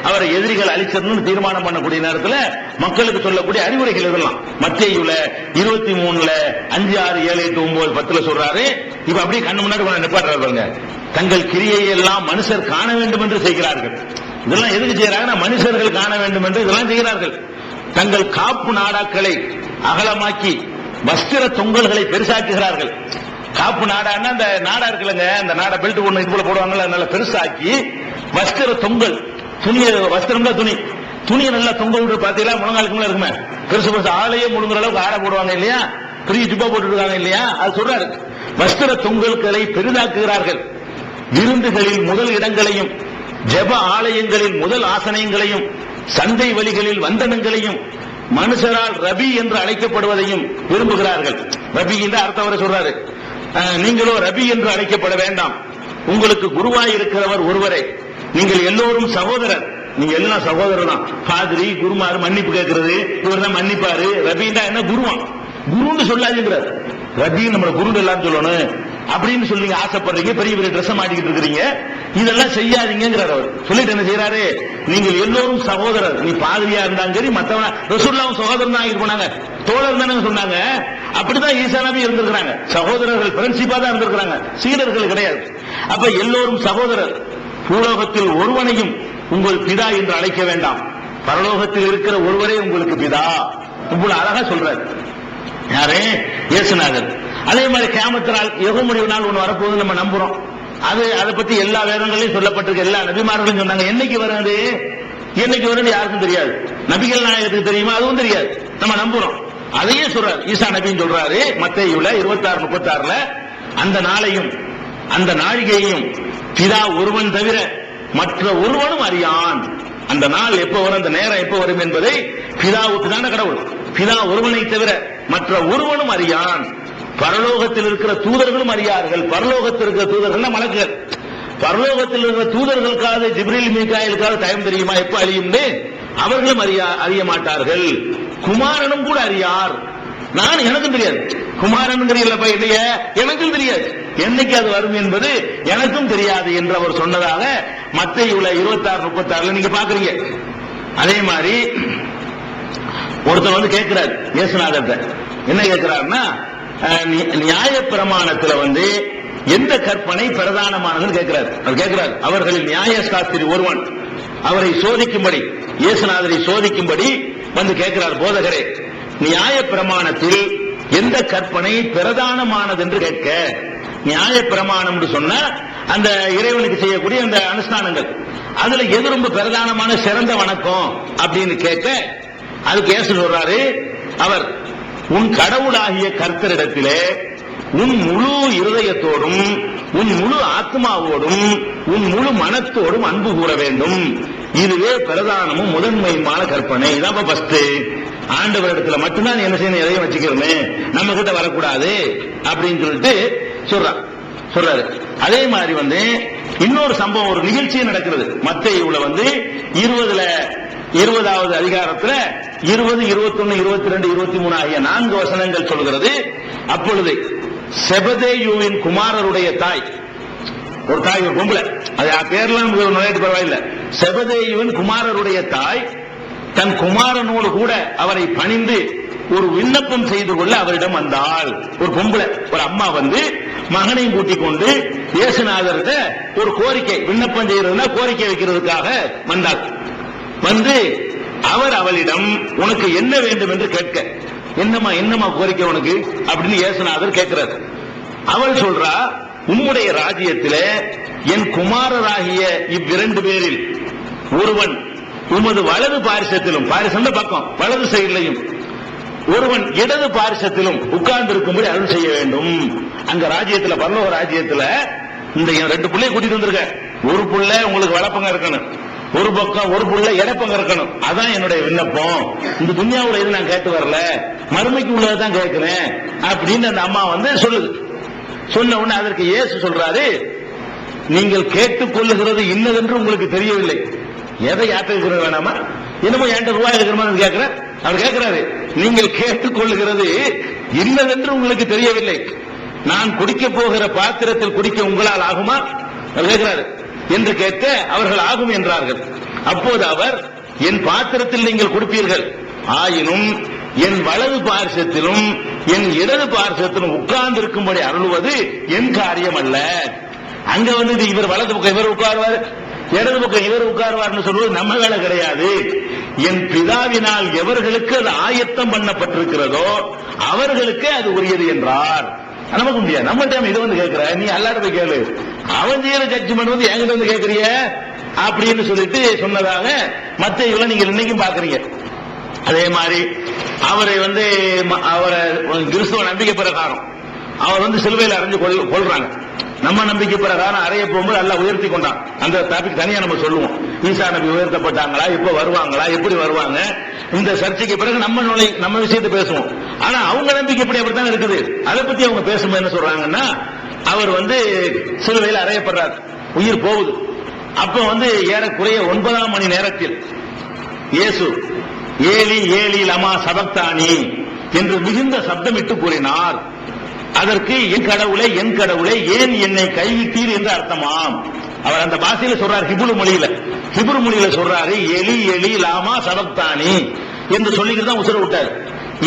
அவரை எதிரிகள் அழிச்சிடணும்னு தீர்மானம் பண்ணக்கூடிய நேரத்தில் மக்களுக்கு சொல்லக்கூடிய அறிவுரைகள் இதெல்லாம் மத்தேயுல 23:5, 6, 7, 8, 9, 10 சொல்றாரு. இப்ப அப்படியே கண்ணு முன்னாடி நிப்பாட்டுறாங்க. தங்கள் கிரியை எல்லாம் மனுஷர் காண வேண்டும் என்று செய்கிறார்கள். இதெல்லாம் எதுக்கு செய்யறாங்க? மனுஷர்கள் காண வேண்டும் என்று இதெல்லாம் செய்கிறார்கள். தங்கள் காப்பு நாடாக்களை அகலமாக்கி வஸ்திர தொங்கல்களை பெருசாக்குகிறார்கள். காப்பு நாடான்னா அந்த நாடா இருக்குல்லங்க, அந்த நாடா பெல்ட் ஒண்ணு இது போல போடுவாங்கல்ல, நல்லா பெருசாக்கி வஸ்திர தொங்கல், துணியை வஸ்திரம் தான் துணியை நல்லா தொங்க விட்டு பாத்தீங்களா, முழங்காலுக்கு மேல இருக்குமே, பெருசு பெருசு ஆளையே முழுங்குற அளவுக்கு ஆடை போடுவாங்க இல்லையா, பெரிய ஜிப்பா போட்டு இருக்காங்க இல்லையா, அது சொல்றாரு. வஸ்திர தொங்கல்களை பெரிதாக்குகிறார்கள். விருந்துகளில் முதல் இடங்களையும், ஜெப ஆலயங்களில் முதல் ஆசனங்களையும், சந்தை வழிகளில் வந்தனங்களையும், மனுஷரால் ரபி என்று அழைக்கப்படுவதையும் விரும்புகிறார்கள். ரபி என்று அர்த்தம் வர சொல்றாரு. நீங்களோ ரபி என்று அழைக்கப்பட வேண்டாம், உங்களுக்கு குருவாய் இருக்கிறவர் ஒருவரே, நீங்கள் எல்லோரும் சகோதரர். நீங்க எல்லாம் சகோதரர் தான். பாதிரி குருமாரு மன்னிப்பு கேட்கிறது, இவர் தான் மன்னிப்பாரு. ரபின்னா என்ன? குருவான். குருன்னு சொல்லாதுங்கிறார். ரபி நம்ம குரு எல்லாம் சொல்லணும் அப்படின்னு சொல்லி ஆசைப்படுறீங்க, பெரிய பெரிய ட்ரெஸ் மாட்டிக்கிட்டு இருக்கிறீங்க, இதெல்லாம் செய்யாதீங்கிறார். அவர் சொல்லிட்டு என்ன செய்யறாரு? நீங்கள் எல்லோரும் சகோதரர். நீ பாதிரியா இருந்தாலும் சரி, மத்தவன ரசூலுல்லாஹ் சகோதரன் தான் இருப்பாங்க, தோழர் தானே சொன்னாங்க. அப்படிதான் ஈசா நபி இருந்திருக்கிறாங்க. சகோதரர்கள் பிரின்சிபா தான் இருந்திருக்கிறாங்க, சீடர்கள் கிடையாது. அப்ப எல்லோரும் சகோதரர். பூலோகத்தில் ஒருவனையும் உங்கள் பிதா என்று அழைக்க வேண்டாம், பரலோகத்தில் இருக்கிற ஒருவரே உங்களுக்கு பிதா. இவ்வளவு அழகா சொல்றாரு. யாரே? இயேசுநாதர். அதே மாதிரி கியாமத் நாள், யுக முடிவு நாள் ஒன்று வரப்போகுது நம்ம நம்புறோம். அதை பத்தி எல்லா வேதங்களையும் சொல்லப்பட்டிருக்கு, எல்லா நபிமார்களும் சொன்னாங்க. என்னைக்கு வருது, என்னைக்கு வருது யாருக்கும் தெரியாது. நபிகள் நாயகத்துக்கு தெரியுமா? அதுவும் தெரியாது. நம்ம நம்புறோம். அதையே சொல்றாரு ஈசா நபின்னு சொல்றாரு மத்தேயுல 26:36. அந்த நாளையும் அந்த நாழிகையையும் பிதா ஒருவன் தவிர மற்ற ஒருவனும் அறியான். அந்த நாள் எப்ப வரும், அந்த நேரம் எப்ப வரும் என்பதை பிதாவுக்கு தான கடவுள். பிதா ஒருவனை தவிர மற்ற ஒருவனும் அறியான். பரலோகத்தில் இருக்கிற தூதர்களும் அறியார்கள். பரலோகத்தில் இருக்கிற தூதர்கள் மலக்குகள். பரலோகத்தில் இருக்கிற தூதர்களுக்காக, ஜிப்ரீல் மீகாயிலுக்காக டைம் தெரியுமா எப்ப அழியும்னு? அவர்களும் அறிய மாட்டார்கள். குமாரனும் கூட அறியார். நான் எனக்கும் தெரியாது. குமாரன் தெரியலப்பா இல்லையா, எனக்கும் தெரியாது. என்னைக்கு அது வரும் என்பது எனக்கும் தெரியாது என்று அவர் சொன்னதாக மத்தேயுல 26:36 நீங்க பாக்குறீங்க. அதே மாதிரி ஒருத்தர் வந்து கேட்கிறார் இயேசுநாதர்ட்ட. என்ன கேட்கிறாருன்னா, நியாய பிரமாணத்துல எந்த கற்பனை பிரதானமானதுன்னு கேட்கிறார். அவர் கேட்கிறார், அவர்களில் நியாய சாஸ்திரி ஒருவன் அவரை சோதிக்கும்படி, இயேசுநாதரை சோதிக்கும்படி கேட்கிறார், போதகரே நியாய பிரமாணத்தில் எந்த கற்பனை பிரதானமானது என்று கேட்க. நியாய பிரமாணம் சொன்னா அந்த இறைவனுக்கு செய்யக்கூடிய அந்த அனுஷ்டானங்கள், அதுல எது ரொம்ப பிரதானமான சிறந்த வணக்கம் அப்படின்னு கேட்க, அதுக்கு இயேசு சொல்றாரு, அவர் உன் கடவுளாகிய கர்த்தரிடத்திலே உன் முழு இருதயத்தோடும், உன் முழு ஆத்மாவோடும், உன் முழு மனத்தோடும் அன்பு கூற வேண்டும். இதுவே பிரதானமும் முதன்மையுமான கற்பனை. இதான் ஃபர்ஸ்ட். ஆண்டவரிடத்துல மட்டும்தான் என்ன செய்யணும், எதையும் வச்சுக்கிறோமே, நம்ம கிட்ட வரக்கூடாது அப்படின்னு சொல்லிட்டு சொல்றாரு. அதே மாதிரி இன்னொரு சம்பவம், ஒரு நிகழ்ச்சி நடக்கிறது மத்தேயுல 20வது அதிகாரத்துல 20, 21, 22, 23 ஆகிய 4 வசனங்கள் சொல்கிறது. அப்பொழுது செபதேயுவின் குமாரருடைய தாய், ஒரு தாய், ஒரு பொம்பளை, அது பேர்லாம் நுழையிட்டு பரவாயில்லை. செபதேயுவின் குமாரருடைய தாய் தன் குமாரனோடு கூட அவரை பணிந்து ஒரு விண்ணப்பம் செய்து கொள்ள அவரிடம் வந்தாள். ஒரு பொம்பளை, ஒரு அம்மா மகனையும் கூட்டிக் கொண்டு இயேசுநாதர்கிட்ட ஒரு கோரிக்கை, விண்ணப்பம் செய்யறதுனா கோரிக்கை வைக்கிறதுக்காக வந்தாள். அவர் அவளிடம் உனக்கு என்ன வேண்டும் என்று கேட்க, என்னமா கோரிக்கை உனக்கு அப்படின்னு இயேசுநாதர் கேட்கிறார். அவள் சொல்றா, உம்முடைய ராஜ்யத்திலே என் குமாரராகிய இவ்விரண்டு பேரில் ஒருவன் உமது வலது பாரிசத்திலும், பாரிசம் பக்கம் வலது சைட்லையும், ஒருவன் இடது பாரிசத்திலும் உட்கார்ந்து இருக்கும்படி அருள் செய்ய வேண்டும். அங்க ராஜ்யத்துல, பரலோக ராஜ்யத்துல இந்த 2 பிள்ளைய கூட்டிட்டு வந்திருக்க, ஒரு புள்ள உங்களுக்கு வலப்பங்க இருக்கணும், ஒரு பக்கம் ஒரு புள்ள இடப்பங்க இருக்கணும். அதான் என்னுடைய விண்ணப்பம். இந்த துன்யாவுல இது நான் கேட்டு வரல, மறுமைக்கு உள்ளதான் கேட்கிறேன் அப்படின்னு அந்த அம்மா சொல்லுது. சொன்ன உடனே அதற்கு இயேசு சொல்றாரு, நீங்கள் கேட்டுக்கொள்ளுகிறது இன்னதென்று உங்களுக்கு தெரியவில்லை. எதை யாத்திரை வேணாமா, என்னமோ என்கிட்ட ரூபாய் இருக்கிற கேட்கிற, அவர் கேட்கிறாரு, நீங்கள் கேட்டுக்கொள்ளுகிறது இன்னதென்று உங்களுக்கு தெரியவில்லை. நான் குடிக்க போகிற பாத்திரத்தில் குடிக்க உங்களால் ஆகுமா அவர் கேட்கிறாரு என்று கேட்க, அவர்கள் ஆகும் என்றார்கள். அப்போது அவர், என் பாத்திரத்தில் நீங்கள் குடிப்பீர்கள், ஆயினும் என் வலது பாரிசத்திலும் என் இடது பார்சத்தில் உட்கார்ந்து இருக்கும்படி அருள்வது என் காரியம் அல்ல. அங்க வந்து இவர் வலது பக்கம் இவர் உட்காருவார், இடது பக்கம் இவர் உட்காருவார்னு சொல்வது நம்ம வேலை கிடையாது. என் பிதாவினால் எவர்களுக்கு அது ஆயத்தம் பண்ணப்பட்டிருக்கிறதோ அவர்களுக்கே அது உரியது என்றார். நமக்கு முடியாது. நம்மள்ட்ட இதை வந்து கேட்கிற, நீ அல்லாட போய் கேளு, அவன் செய்யற ஜட்ஜ்மெண்ட் வந்து என்கிட்ட வந்து கேட்கறிய அப்படின்னு சொல்லிட்டு சொன்னதாக மத்தேயுல நீங்க இன்னைக்கும் பாக்குறீங்க. அதே மாதிரி அவரை வந்து அவரை கிறிஸ்துவ நம்பிக்கை பிரகாரம் அவர் வந்து சிலுவையில் அறைஞ்சு கொள்றாங்க. நம்ம நம்பிக்கை பிரகாரம் அறைய போகும்போது எல்லாம் உயர்த்தி கொண்டான். அந்த டாபிக் தனியா நம்ம சொல்லுவோம். ஈசா நபி உயர்த்தப்பட்டாங்களா, எப்ப வருவாங்களா, எப்படி வருவாங்க, இந்த சர்ச்சைக்கு பிறகு நம்ம விஷயத்தை பேசுவோம். ஆனா அவங்க நம்பிக்கை எப்படி அப்படித்தான் இருக்குது. அதை பத்தி அவங்க பேசும்போது என்ன சொல்றாங்கன்னா, அவர் வந்து சிலுவையில் அறையப்படுறார், உயிர் போகுது. அப்ப வந்து ஏறக்குறைய 9ஆம் மணி நேரத்தில் இயேசு ஏலி ஏலி லமா சபக்தானி என்று மிகுந்த சப்தமிட்டு கூறினார். அதற்கு என் கடவுளே என் கடவுளே ஏன் என்னை கைவிட்டீர் என்று அர்த்தமாம். அவர் அந்த பாஷையில சொல்றார், ஹிப்ரு மொழியில சொல்றாரு, எலி எலி லாமா சபக்தானி என்று சொல்லிக்கிட்டு தான் உசுர விட்டார்.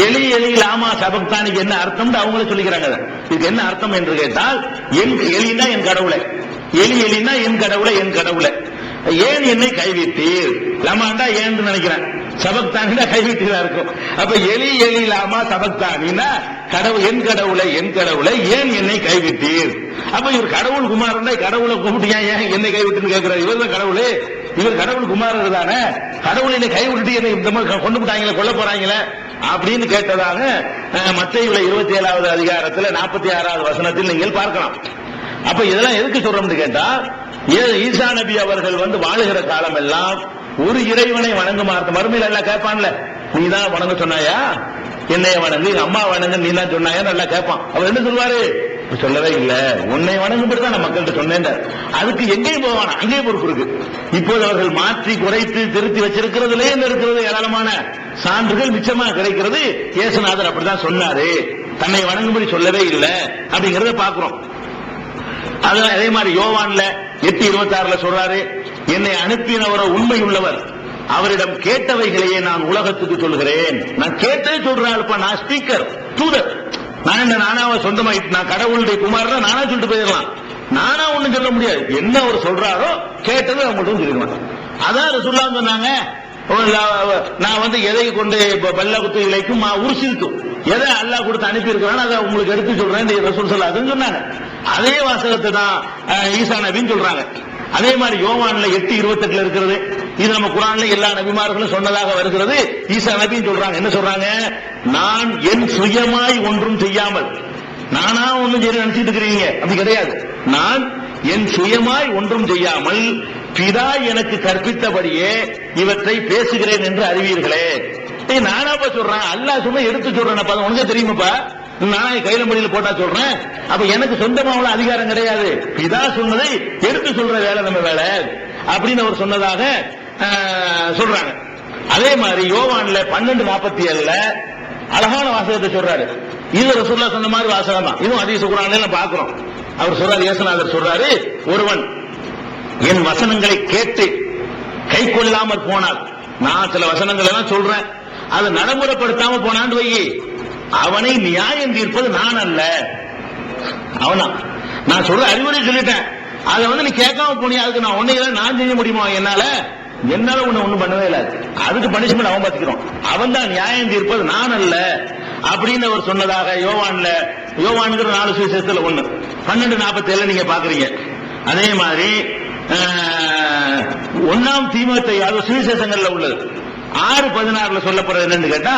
எலி எலி லாமா சபக்தானிக்கு என்ன அர்த்தம் அவங்களே சொல்லிக்கிறாங்க. இதுக்கு என்ன அர்த்தம் என்று கேட்டால், எலினா என் கடவுளை, எலி எலினா என் கடவுளை, என் கடவுளை ஏன் என்னை கைவிட்டீர், லமாண்டா ஏன் நினைக்கிறேன், சபக்தானினா கைவிட்டீரா இருக்கும். அப்ப எலி எலி லாமா சபக்தானினா கடவுள், என் கடவுளை என் கடவுளை ஏன் என்னை கைவிட்டீர். அப்ப இவர் கடவுள் குமாரன், கடவுளை கூப்பிட்டு ஏன் என்னை கைவிட்டுன்னு கேட்கிறார். இவர் தான் கடவுள், இவர் கடவுள் குமாரர் தானே, கடவுளை என்னை கைவிட்டு என்னை இந்த மாதிரி கொண்டு போட்டாங்களே, கொல்ல போறாங்களே அப்படின்னு கேட்டதாக மத்தேயுல 27வது அதிகாரத்தில் 46வது வசனத்தில் நீங்கள் பார்க்கலாம். அப்ப இதெல்லாம் எதுக்கு சொல்றோம்னு கேட்டா, ஈசா நபி அவர்கள் வந்து வாழுகிற காலம் எல்லாம் ஒரு இறைவனை வணங்குமாறு மறுமையில எல்லாம் கேட்பான்ல, நீ தான் வணங்க சொன்னாயா, என்னைய வணங்கு, அம்மா வணங்க நீ தான் சொன்னாயா நல்லா கேட்பான். அவர் என்ன சொல்வாரு, சொல்லவே இல்ல, உன்னை வணங்கும்படிதான் நான் மக்கள்கிட்ட சொன்னேன். அதுக்கு எங்கேயும் போவானா, அங்கேயும் பொறுப்பு இருக்கு. இப்போது அவர்கள் மாற்றி குறைத்து திருத்தி வச்சிருக்கிறதுலே இருக்கிறது ஏராளமான சான்றுகள் மிச்சமா கிடைக்கிறது. இயேசுநாதர் அப்படிதான் சொன்னாரு, தன்னை வணங்கும்படி சொல்லவே இல்லை அப்படிங்கறத பாக்குறோம். அதே மாதிரி யோவான்ல 8:26 சொல்றாரு, என்னை அனுப்பினவரோ உண்மை உள்ளவர், அவரிடம் கேட்டவைகளையே நான் உலகத்துக்கு சொல்கிறேன். நான் கேட்டே சொல்றேன், நான் ஸ்பீக்கர் தூதர், நான் நானாவ சொந்தமாயிட்டு, நான் கடவுளுடைய குமாரன் நானா சொல்லிட்டு போயிடலாம், நானா ஒண்ணும் சொல்ல முடியாது. என்ன அவர் சொல்றாரோ கேட்டது அவங்கள்ட்ட சொல்லிடுவேன். அதான் ரசூலுல்லாஹ் சொன்னாங்க, நான் வந்து எதை கொண்டு பல்லகுத்து இலைக்கும் உருசிக்கும், எதை அல்லாஹ் கொடுத்து அனுப்பி இருக்கிறான் அதை உங்களுக்கு எடுத்து சொல்றேன் ரசூல் ஸல்லல்லாஹு அலைஹி வஸல்லம் சொன்னாங்க. அதே வாசகத்தை தான் ஈசா நபின்னு சொல்றாங்க. அதே மாதிரி யோவான்ல 8:28 இருக்கிறது. இது நம்ம குர்ஆன்ல எல்லா நபிமார்களும் சொன்னதாக வருகிறது. ஈசா நபின்னு சொல்றாங்க. என்ன சொல்றாங்க, நான் என் சுயமாய் ஒன்றும் செய்யாமல், நானா ஒன்றும் சரி நினைச்சிட்டு இருக்கிறீங்க, அப்படி கிடையாது. நான் என் சுயமாய் ஒன்றும் செய்யாமல் பிதா எனக்கு கற்பித்தபடியே இவற்றை பேசுகிறேன் என்று அறிவீர்களே. நானாப்பா சொல்றேன், அல்லாஹ் சொன்ன எடுத்து சொல்றேன், உனக்கு தெரியுமாப்பா, நான் கையில மொழியில போட்டா சொல்றேன். அப்ப எனக்கு சொந்தமாவள அதிகாரம் கிடையாது, பிதா சொன்னதை எடுத்து சொல்ற வேலை நம்ம வேலை அப்படின்னு அவர் சொன்னதாக சொல்றாங்க. அதே மாதிரி யோவான்ல 12:47 அழகான வாசகத்தை சொல்றாரு. இது ரசூலுல்லாஹ் சொன்ன மாதிரி வாசகம் தான். இதுவும் ஹதீஸ் குர்ஆன்ல பாக்குறோம். அவர் சொல்றாரு, இயேசுநாதர் சொல்றாரு, ஒருவன் என் வசனங்களை கேட்டு கை கொள்ளாமற் போனால், நான் சில வசனங்கள் எல்லாம் சொல்றேன், அதை நடைமுறைப்படுத்தாம போனான்னு வை, அவனை நியாயம் தீர்ப்பது நான் அல்ல, அவனா. நான் சொல்ற அறிவுரை சொல்லிட்டேன், அதை வந்து நீ கேட்காம போனியா, அதுக்கு நான் ஒன்னையில நான் செய்ய முடியுமா, என்னால உன்னை ஒண்ணும் பண்ணவே இல்லை, அதுக்கு பனிஷ்மெண்ட் அவன் பார்த்துக்கிறோம், அவன் தான் நியாயம் தீர்ப்பது நான் அல்ல அப்படின்னு அவர் சொன்னதாக யோவான்ங்கிற 4 சுவிசேஷத்துல 1 12:47 நீங்க பாக்குறீங்க. அதே மாதிரி 1 தீமோத்தேயு சுவிசேஷங்கள்ல உள்ளது 6:16 சொல்லப்படுறது என்னன்னு கேட்டா,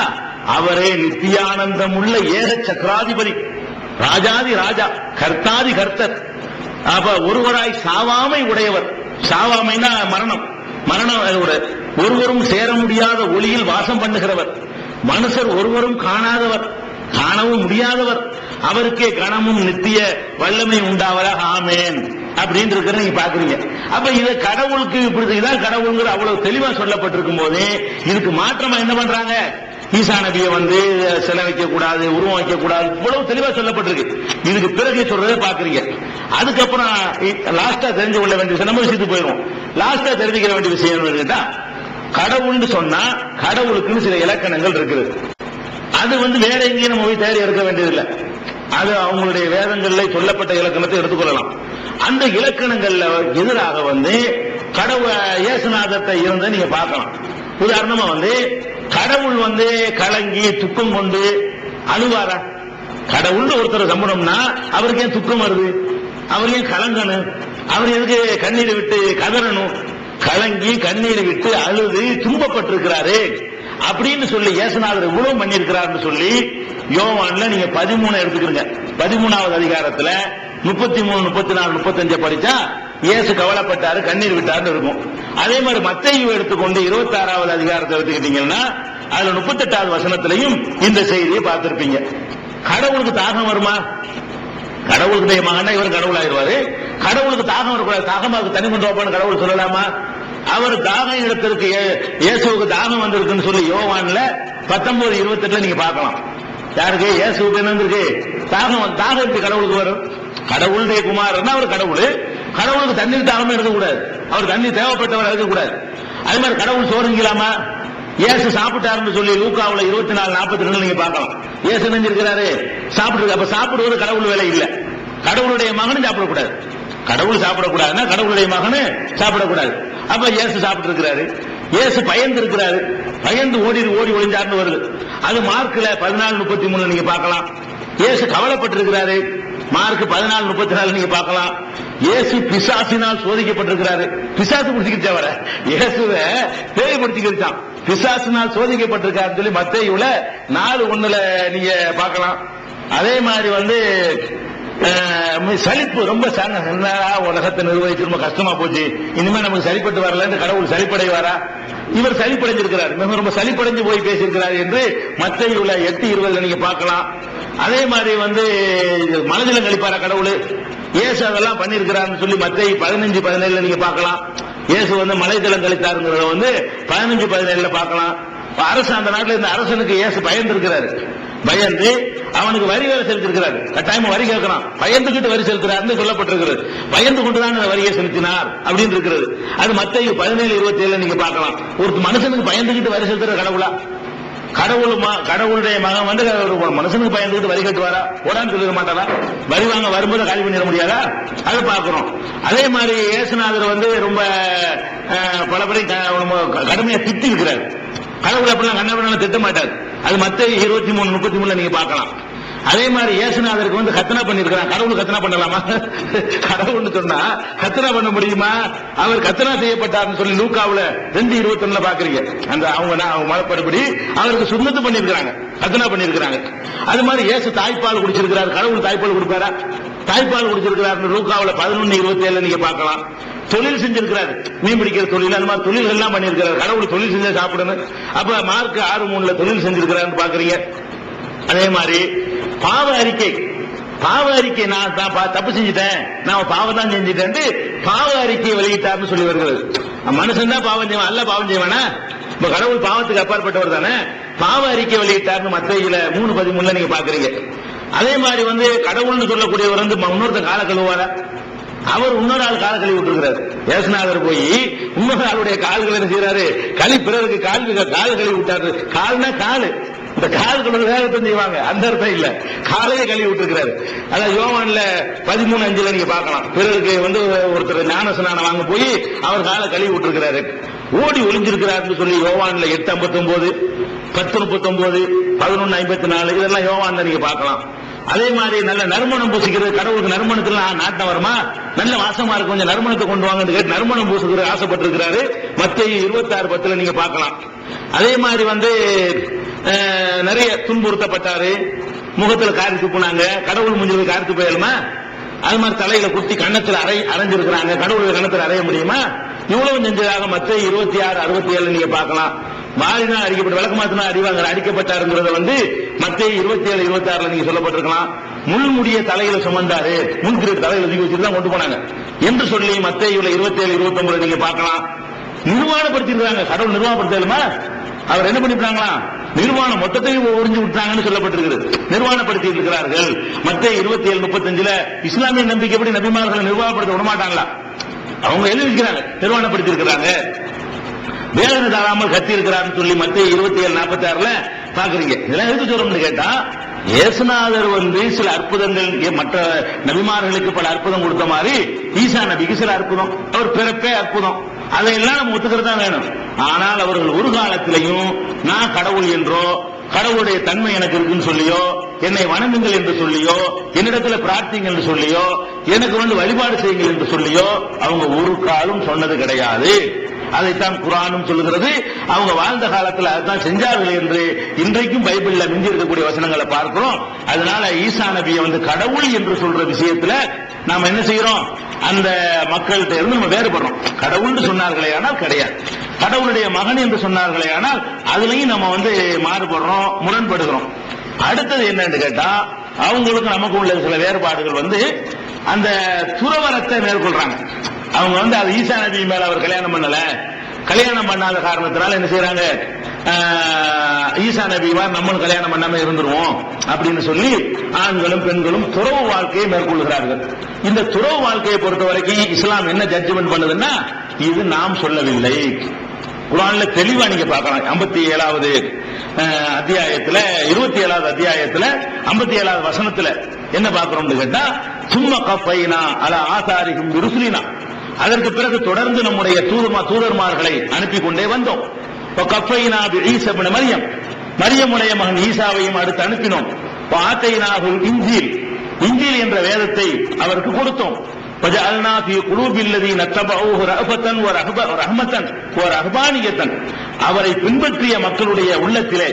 அவரே நித்தியானந்தம் உள்ள ஏக சக்கராதிபதி, ராஜாதி ராஜா, கர்த்தாதி கர்த்தர், அப்ப ஒருவராய் சாவாமை உடையவர். சாவாமைனா மரணம் ஒருவரும் சேர முடியாத ஒளியில் வாசம் பண்ணுகிறவர், மனுஷர் ஒருவரும் காணாதவர், காணவும் முடியாதவர், அவருக்கே கணமும் நித்திய வல்லமை உண்டாவதாக ஆமேன் அப்படின்னு இருக்கிற நீங்க பாக்குறீங்க. அப்ப இத கடவுளுக்கு இப்படிதான் கடவுள்ங்கிற அவ்வளவு தெளிவா சொல்லப்பட்டிருக்கும் போது, இதுக்கு மாற்றமா என்ன பண்றாங்க, ஈசா நபியை வந்து சிலை வைக்க கூடாது, உருவம் வைக்க கூடாது, இவ்வளவு தெளிவா சொல்லப்பட்டிருக்கு. இதுக்கு பிறகு சொல்றதை பாக்குறீங்க. அதுக்கப்புறம் லாஸ்டா தெரிஞ்சு கொள்ள வேண்டிய விஷயம், நம்ம விஷயத்துக்கு போயிடும். லாஸ்டா தெரிஞ்சுக்க வேண்டிய விஷயம் கேட்டா, கடவுள்னு சொன்னா கடவுளுக்குன்னு சில இலக்கணங்கள் இருக்குது. அது வேற எங்கேயும் நம்ம போய் தேடி எடுக்க வேண்டியதில்லை. அது அவங்களுடைய வேதங்கள்ல சொல்லப்பட்ட இலக்கணத்தை எடுத்துக்கொள்ளலாம். அந்த இலக்கணங்கள்ல எதிராக கடவுள் இயேசுநாதத்தை இருந்த நீங்க பார்க்கலாம். உதாரணமா கடவுள் கலங்கி துக்கம் கொண்டு அழுவாரா? கடவுள் ஒருத்தர் சம்பளம்னா அவருக்கு ஏன் துக்கம் வருது? அவர் ஏன் கலங்கணும்? அவர் எதுக்கு கண்ணீரை விட்டு கதறணும்? கலங்கி கண்ணீரை விட்டு அழுது துன்பப்பட்டிருக்கிறாரு அப்படின்னு சொல்லி இயேசுநாதர் இவ்வளவு பண்ணியிருக்கிறார் சொல்லி யோவான்ல நீங்க 13 எடுத்துக்கிறீங்க. 13வது அதிகாரத்துல 33, 34, 35 படிச்சா இயேசு கவலைப்பட்டாரு, கண்ணீர் விட்டாருன்னு இருக்கும். அதே மாதிரி மத்தேயு எடுத்துக்கொண்டு 26வது அதிகாரத்தை எடுத்துக்கிட்டீங்கன்னா அதுல 38வது வசனத்திலையும் இந்த செய்தியை பார்த்திருப்பீங்க. கடவுளுக்கு தாகம் வருமா? கடவுளுடைய மகனா இவர் கடவுள் ஆயிடுவாரு. கடவுளுக்கு தாகம் வரக்கூடாது, தாகமாக தனி கொண்டு வைப்பான்னு கடவுள் சொல்லலாமா? அவர் தாகம் இடத்திற்கு இயேசுவுக்கு தாகம் வந்திருக்குன்னு சொல்லி யோவான்ல 19:28 நீங்க பார்க்கலாம். யாருக்கு? இயேசுவுக்கு என்ன இருக்கு? தாகம். தாகம் இருக்கு கடவுளுக்கு வரும். கடவுளுடைய குமாரன்னா அவர் கடவுள். கடவுளுக்கு தண்ணீர் தாகமே இருக்கக்கூடாது, அவர் தண்ணீர் தேவைப்பட்டவர் இருக்கக்கூடாது. அதே மாதிரி கடவுள் சோறுங்கலாமா? இயேசு சாப்பிட்டாருன்னு சொல்லி லூக்காவுல 24:42 நீங்க பார்க்கலாம். இயேசு நினைஞ்சிருக்கிறாரு சாப்பிட்டு. அப்ப சாப்பிடுவது கடவுள் வேலை இல்ல. கடவுளுடைய மகனும் சாப்பிடக்கூடாது. கடவுள் சாப்பிடக்கூடாதுன்னா கடவுளுடைய மகனு சாப்பிடக்கூடாது. அப்ப இயேசு சாப்பிட்டு இருக்கிறாரு. இயேசு பயந்து இருக்கிறாரு, பயந்து ஓடி ஒளிஞ்சார்னு வருது. அது மார்க்ல 14:33 நீங்க பார்க்கலாம். இயேசு கவலைப்பட்டிருக்கிறாரு, மார்க் 14:34 நீங்க பார்க்கலாம். இயேசு பிசாசினால் சோதிக்கப்பட்டிருக்கிறாரு. பிசாசு பிடிச்சிக்கிச்சா வர இயேசுவை பேய் பிடிச்சிக்கிச்சான். பிசாசினால் சோதிக்கப்பட்டிருக்காரு சொல்லி மத்தேயுல 4:1 நீங்க பார்க்கலாம். அதே மாதிரி சலிப்பு ரொம்ப உலகத்தை நிர்வகிச்சு ரொம்ப கஷ்டமா போச்சு, இனிமே நமக்கு சரிப்பட்டு வரல, கடவுள் சரிப்படைவாரா? இவர் சலிப்படைஞ்சிருக்கிறார், மிக ரொம்ப சலிப்படைஞ்சு போய் பேசியிருக்கிறார் என்று மத்தேயுல 8:20 நீங்க பார்க்கலாம். அதே மாதிரி மனதிலும் கழிப்பாரா கடவுள்? இயேசு அதெல்லாம் பண்ணிருக்கிறார் சொல்லி மத்தேயு 15:17 நீங்க பார்க்கலாம். இயேசு மலைதளம் கழித்தாருங்கிறத 15:17 பார்க்கலாம். அரசு அந்த நாட்டில் இருந்த அரசனுக்கு இயேசு பயந்து இருக்கிறாரு. பயந்து அவனுக்கு வரி வேலை செலுத்திருக்கிறார். கட்டாயமா வரி கேட்கலாம், பயந்துகிட்டு வரி செலுத்துறாருன்னு சொல்லப்பட்டிருக்கிறது. பயந்து கொண்டுதான் அந்த வரியை செலுத்தினார் அப்படின்னு இருக்கிறது. அது மத்தேயு 17:27 நீங்க பார்க்கலாம். ஒரு மனுஷனுக்கு பயந்துகிட்டு வரி செலுத்துற கடவுளா? கடவுளுடைய மகன் ஒரு மனுஷனுக்கு பயந்துகிட்டு வரி கட்டுவாரா? ஓடான்னு சொல்லிட மாட்டாரா? வரி வாங்க வரும்போது காலி பண்ணிட முடியாதா? அதை பார்க்கிறோம். அதே மாதிரி இயேசுநாதர் ரொம்ப பல பேரை கடுமையா திட்டி இருக்கிறார். கடவுள் அப்படிலாம் கண்ணபண்ணாலும் திட்ட மாட்டார். அது மத்தேயு 23:33 நீங்க பார்க்கலாம். அதே மாதிரி இயேசுநாதருக்கு கத்தனா பண்ணிருக்கிறான். கடவுள் கத்தனா பண்ணலாமா? கடவுள்னு சொன்னா கத்தனா பண்ண முடியுமா? அவர் கத்தனா செய்யப்பட்டார்னு சொல்லி லூக்காவுல 2:21 பாக்குறீங்க. அந்த அவங்க மதப்படிப்படி அவருக்கு சுண்ணத்து பண்ணிருக்கிறாங்க, கத்தனா பண்ணிருக்கிறாங்க. அது மாதிரி இயேசு தாய்ப்பால் குடிச்சிருக்கிறார். கடவுள் தாய்ப்பால் கொடுப்பாரா? தாய்ப்பால் குடிச்சிருக்கிறார். லூக்காவுல 11:27 நீங்க பார்க்கலாம். தொழில் செஞ்சிருக்கிறார், மீன் பிடிக்கிற தொழில், அந்த மாதிரி தொழில்கள் எல்லாம் பண்ணிருக்கிறார். கடவுள் தொழில் செஞ்சா சாப்பிடணும். அப்ப மார்க் 6:3 தொழில் செஞ்சிருக்கிறார் பாக்குறீங்க. அதே மாதிரி பாவ அறிக்கை நான் தப்பு செஞ்சுட்டேன், நான் பாவம் தான் செஞ்சுட்டேன், பாவ அறிக்கையை வெளியிட்டார்னு சொல்லி வருகிறது. மனுஷன் தான் பாவம் செய்வான், அல்ல பாவம் செய்வானா? இப்ப கடவுள் பாவத்துக்கு அப்பாற்பட்டவர் தானே. பாவ அறிக்கை வெளியிட்டார்னு மத்தேயுல 3:13 நீங்க பாக்குறீங்க. அதே மாதிரி கடவுள்னு சொல்லக்கூடியவர் இன்னொருத்தன் கால கழுவாரா? அவர் இன்னொரு ஆள் கால கழுவி விட்டுருக்கிறார். இயேசுநாதர் போய் இன்னொரு ஆளுடைய கால்கள் என்ன செய்யறாரு? பிறருக்கு கால் கழுவி விட்டாரு. கால்னா காலு, இந்த கால் கழுவு வேகத்தை செய்வாங்க, அந்த அர்த்தம் இல்ல, காலையே கழுவி விட்டுருக்கிறாரு. அதான் யோவான்ல 13:5 நீங்க பார்க்கலாம். பிறருக்கு ஒருத்தர் ஞான ஸ்நானம் வாங்க போய் அவர் காலை கழுவி விட்டுருக்கிறாரு. ஓடி ஒளிஞ்சிருக்கிறார் சொல்லி யோவான்ல 8:59, 10:39, 11:54 இதெல்லாம் யோவான்ல நீங்க பார்க்கலாம். அதே மாதிரி நல்ல நறுமணம் பூசிக்கிறது, கடவுளுக்கு நறுமணத்துல நாட்டம் வருமா? நல்ல வாசமா இருக்கும், கொஞ்சம் நறுமணத்தை கொண்டு வாங்க கேட்டு நறுமணம் பூசுகிற ஆசைப்பட்டிருக்கிறாரு. மத்தேயு 26:10 நீங்க பார்க்கலாம். அதே மாதிரி நிறைய துன்புறுத்தப்பட்டாரு, முகத்துல காரி துப்புனாங்க. கடவுள் முஞ்சில காரி துப்ப இயலுமா? அது மாதிரி தலையில குத்தி கண்ணத்துல அரைஞ்சிருக்கிறாங்க. கடவுளுடைய கண்ணத்துல அறைய முடியுமா? இவ்வளவு செஞ்சதாக மத்தேயு 26:67 நீங்க பார்க்கலாம். மாறினா அடிக்கப்பட்ட விளக்கு மாத்தினா அடிக்கப்பட்டாருங்கிறத மத்தேயு 27:26 நீங்க சொல்லப்பட்டிருக்கலாம். முள்முடிய தலையில சுமந்தாரு, முன்கிரீட் தலையில தூக்கி வச்சுட்டு தான் கொண்டு போனாங்க என்று சொல்லி மத்தேயுல 27:29 நீங்க பார்க்கலாம். நிர்வாணப்படுத்திருக்காங்க. கடவுள் நிர்வாணப்படுத்தலுமா? அவர் என்ன பண்ணிட்டாங்களா? நிர்வாணம் மொத்தத்தையும் ஒழிஞ்சு விட்டாங்கன்னு சொல்லப்பட்டிருக்கிறது. நிர்வாணப்படுத்தி இருக்கிறார்கள். மத்தேயு 27:35 இஸ்லாமிய நம்பிக்கைப்படி நபிமார்களை நிர்வாணப்படுத்த விடமாட்டாங்களா? அவங்க எழுதிக்கிறாங்க, நிர்வாணப்படுத்தி இருக்கிறாங்க. வேதனை தாராமல் கத்தி இருக்கிறார் சொல்லி மத்தேயு 27:46 பாக்குறீங்க. இதெல்லாம் எதுக்கு சொல்றோம்னு கேட்டா, இயேசுநாதர் சில அற்புதங்கள், மற்ற நபிமார்களுக்கு பல அற்புதம் கொடுத்த மாதிரி ஈசா நபிக்கு சில அற்புதம், அவர் பிறப்பே அற்புதம், அதையெல்லாம் நம்ம ஒத்துக்கிறது தான் வேணும். ஆனால் அவர்கள் ஒரு காலத்திலையும் நான் கடவுள் என்றோ, கடவுளுடைய தன்மை எனக்கு இருக்குன்னு சொல்லியோ, என்னை வணங்குங்கள் என்று சொல்லியோ, என்னிடத்துல பிரார்த்திங்கள் என்று சொல்லியோ, எனக்கு வழிபாடு செய்யுங்கள் என்று சொல்லியோ அவங்க ஒரு காலம் சொன்னது கிடையாது. அதைத்தான் குர்ஆனும் சொல்லுகிறது. அவங்க வாழ்ந்த காலத்தில் அதைத்தான் செஞ்சார்கள் என்று இன்றைக்கும் பைபிள்ல மிஞ்சி இருக்கக்கூடிய வசனங்களை பார்க்கிறோம். அதனால ஈசா நபியை கடவுள் என்று சொல்ற விஷயத்துல நாம என்ன செய்யறோம், அந்த மக்கள்கிட்ட இருந்து நம்ம வேறுபடுறோம். கடவுள் சொன்னார்களே ஆனால் கிடையாது, கடவுளுடைய மகன் என்று சொன்னார்களே ஆனால் அதுலயும் நம்ம மாறுபடுறோம், முரண்படுகிறோம். அடுத்தது என்னன்னு கேட்டா, அவங்களுக்கு நமக்கு உள்ள சில வேறுபாடுகள் அந்த துறவரத்தை மேற்கொள்றாங்க. அவங்க அது ஈசா நபி மேல அவர் கல்யாணம் பண்ணல, கல்யாணம் பண்ணாத காரணத்தினால என்ன செய்யறாங்க, ஈசா நபிவா நம்மளும் கல்யாணம் பண்ணாம இருந்துருவோம் அப்படின்னு சொல்லி ஆண்களும் பெண்களும் துறவு வாழ்க்கையை மேற்கொள்கிறார்கள். இந்த துறவு வாழ்க்கையை பொறுத்த வரைக்கும் இஸ்லாம் என்ன ஜட்ஜ்மெண்ட் பண்ணுதுன்னா, இது நாம் சொல்லவில்லை. குர்ஆன்ல தெளிவா நீங்க பார்க்கலாம். 57வது அத்தியாயத்துல 27வது அத்தியாயத்துல 57வது வசனத்துல என்ன பார்க்கிறோம்னு கேட்டா, சும்ம கஃபைனா அலா ஆசாரிஹிம் பிருசுலினா, அதற்கு பிறகு தொடர்ந்து நம்முடைய தூதர்மார்களை அனுப்பி கொண்டே வந்தோம். கஃபைனா பிஈஸா இப்னு மரியம், மரியமுடைய மகன் ஈசாவையும் அடுத்து அனுப்பினோம். ஆத்தைனாஹுல் இன்ஜீல், இன்ஜீல் என்ற வேதத்தை அவருக்கு கொடுத்தோம். وجعلنا في قلوب الذين اتبعوه رأفة ورحمة ورهبانية, அவரை பின்பற்றிய மக்களுடைய உள்ளத்திலே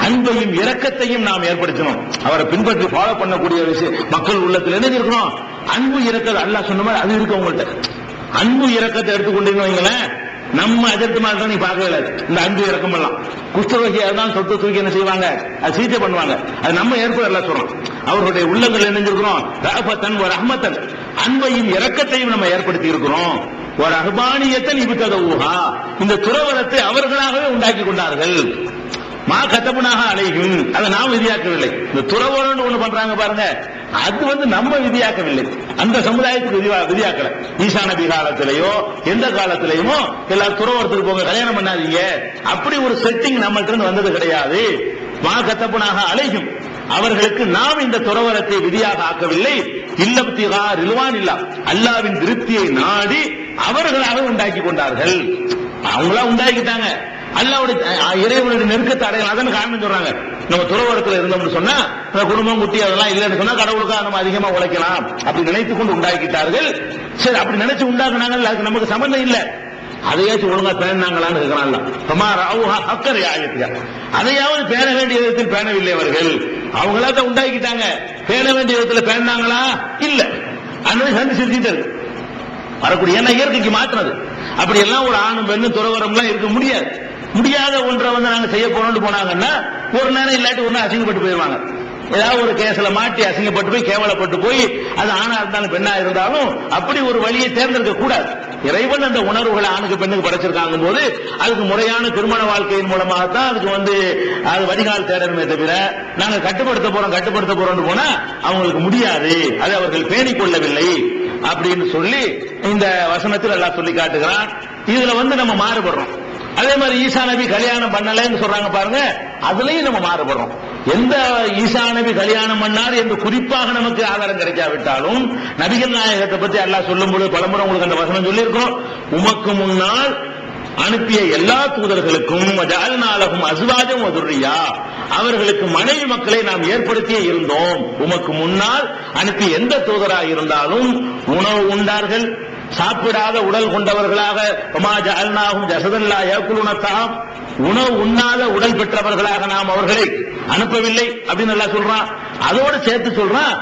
அன்பையும் இரக்கத்தையும் நாம் ஏற்படுத்தினோம். அவரை பின்பற்றி ஃபாலோ பண்ணக்கூடிய மக்கள் உள்ளத்தில் என்ன இருக்கணும், அன்பு இரக்கம். அல்லாஹ் சொன்ன மாதிரி அது இருக்கு உங்கள்கிட்ட. அன்பு இரக்கத்தை எடுத்துக்கொண்டீங்கன்னு வைங்களேன், நம்ம எதிர்த்து மாதிரி நீ பார்க்கவே இல்லை. இந்த அன்பு இறக்கம் எல்லாம் குஷ்டரோகியா தான் தொட்டு தூக்கி என்ன செய்வாங்க, அது சிகிச்சை பண்ணுவாங்க. அது நம்ம ஏற்பட சொல்றோம். அவர்களுடைய உள்ளங்கள் நினைஞ்சிருக்கிறோம். ரஹபத்தன் ஒரு ரஹ்மத்தன், அன்பையும் இரக்கத்தையும் நம்ம ஏற்படுத்தி இருக்கிறோம். ஒரு அர்பானியத்தன் இபுத்தத ஊஹா, இந்த துறவரத்தை அவர்களாகவே உண்டாக்கி கொண்டார்கள். மா கத்தபுனாக அலைகும், அதை நாம் விதியாக்கவில்லை. இந்த துறவரம்னு ஒண்ணு பண்றாங்க பாருங்க, அது நம்ம விதியாக்கவில்லை, அந்த சமுதாயத்துக்கு விதியாக்கல. ஈசா நபி காலத்திலேயோ எந்த காலத்திலேயுமோ எல்லாரும் துறவரத்துக்கு போங்க, கல்யாணம் பண்ணாதீங்க, அப்படி ஒரு செட்டிங் நம்மகிட்ட வந்தது கிடையாது. மா கத்தபுனாக அலைகும், அவர்களுக்கு நாம் இந்த துறவரத்தை விதியாக ஆக்கவில்லை. இல்லப்திகா ரில்வான் இல்லா, அல்லாவின் திருப்தியை நாடி அவர்களாக உண்டாக்கி கொண்டார்கள். அவங்களா உண்டாக்கிட்டாங்க. அல்லாஹ்வுடைய இறைவனுடைய நெருக்கத்தை அடையலாம். அதான் காரணம் சொல்றாங்க. நம்ம துறவரத்தில் இருந்தோம்னு சொன்னா குடும்பம் குட்டி அதெல்லாம் இல்லைன்னு சொன்னா கடவுளுக்காக நம்ம அதிகமா உழைக்கலாம் அப்படி நினைத்துக் கொண்டு உண்டாக்கிட்டார்கள். சரி, அப்படி நினைச்சு உண்டாக்குனாங்க, அதுக்கு நமக்கு சம்பந்தம் இல்லை. அதையாச்சும் ஒழுங்கா பேணாங்களான்னு இருக்கிறாங்க. அதையாவது பேண வேண்டிய விதத்தில் பேணவில்லை அவர்கள். அவங்களா தான் உண்டாக்கிட்டாங்க, பேண வேண்டிய விதத்தில் பேணாங்களா இல்ல. அதனால சந்தி செஞ்சுட்டு வரக்கூடிய ஏன்னா இயற்கைக்கு மாற்றுறது. அப்படி எல்லாம் ஒரு ஆணும் பெண்ணும் துறவரம்லாம் இருக்க முடியாது. முடியாத ஒன்றை நாங்க செய்ய போறோம்னு போனாங்கன்னா ஒரு நேரம் இல்லாட்டி ஒரு நேரம் அசிங்கப்பட்டு போயிருவாங்க. ஏதாவது ஒரு கேஸ்ல மாட்டி அசிங்கப்பட்டு போய் கேவலப்பட்டு போய் அது ஆணா இருந்தாலும் பெண்ணா இருந்தாலும் அப்படி ஒரு வழியை தேர்ந்தெடுக்க கூடாது. இறைவன் அந்த உணர்வுகளை ஆணுக்கு பெண்ணுக்கு படைச்சிருக்காங்க போது அதுக்கு முறையான திருமண வாழ்க்கையின் மூலமாகத்தான் அதுக்கு அது வடிகால் தேடணுமே தவிர நாங்க கட்டுப்படுத்த போறோம்னு போனா அவங்களுக்கு முடியாது. அதை அவர்கள் பேணிக் கொள்ளவில்லை அப்படின்னு சொல்லி இந்த வசனத்தில் எல்லாம் சொல்லி காட்டுகிறான். இதுல நம்ம மாறுபடுறோம். அதே மாதிரி ஈசா நபி கல்யாணம் பண்ணலன்னு சொல்றாங்க பாருங்க, அதுலயும் நம்ம மாறுபடுறோம். எந்த ஈசா நபி கல்யாணம் பண்ணார் என்று குறிப்பாக நமக்கு ஆதாரம் கிடைக்காவிட்டாலும் நபிகள் நாயகத்தை பத்தி அல்லாஹ் சொல்லும்போது பலமுறை உங்களுக்கு அந்த வசனம் சொல்லி இருக்கிறோம். உமக்கு முன்னால் அனுப்பிய எல்லா தூதர்களுக்கும் ஜஅல்னாலஹும் அஸ்வாஜம் வதுர்ரியா, அவர்களுக்கு மனைவி மக்களை நாம் ஏற்படுத்தியே இருந்தோம். உமக்கு முன்னால் அனுப்பிய எந்த தூதராக இருந்தாலும் உணவு உண்டார்கள், சாப்பிடாத உடல் கொண்டவர்களாக உணவு உண்ணாத உடல் பெற்றவர்களாக நாம் அவர்களை அனுப்பவில்லை அப்படின்னு எல்லாம் சொல்றான். அதோடு சேர்த்து சொல்றான்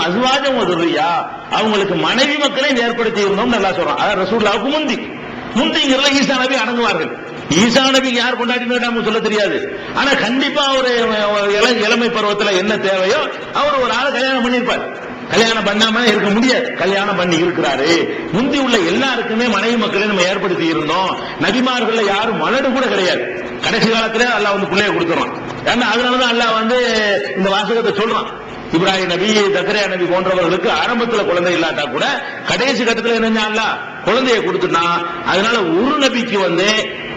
அஸ்வாஜம் வதுர்ரியா, அவங்களுக்கு மனைவி மக்களை ஏற்படுத்தி இருந்தோம் நல்லா சொல்றான். அதாவது ரசூலுல்லாஹ்வுக்கு முந்திங்கிறத ஈசா நபி அடங்குவார்கள். ஈசா நபிக்கு யார் கொண்டாடினு நமக்கு சொல்ல தெரியாது. ஆனா கண்டிப்பா ஒரு இளமை பருவத்தில் என்ன தேவையோ அவர் ஒரு ஆளை கல்யாணம் பண்ணியிருப்பார். கல்யாணம் பண்ணாம இருக்க முடியாது, கல்யாணம் பண்ணி இருக்கிறாரு. முந்தி உள்ள எல்லாருக்குமே மனைவி மக்களை நம்ம ஏற்படுத்தி இருந்தோம். நபிமார்கள் யாரும் மலடு கூட கிடையாது. கடைசி காலத்திலே அல்லாஹ் பிள்ளைய கொடுத்துறான். ஏன்னா அதனாலதான் அல்லாஹ் இந்த வாசகத்தை சொல்றான். இப்ராஹிம் நபி, ஜக்கரியா நபி போன்றவர்களுக்கு ஆரம்பத்தில் குழந்தை இல்லாட்டா கூட கடைசி கட்டத்தில் என்ன குழந்தையை கொடுத்துட்டான். அதனால ஒரு நபிக்கு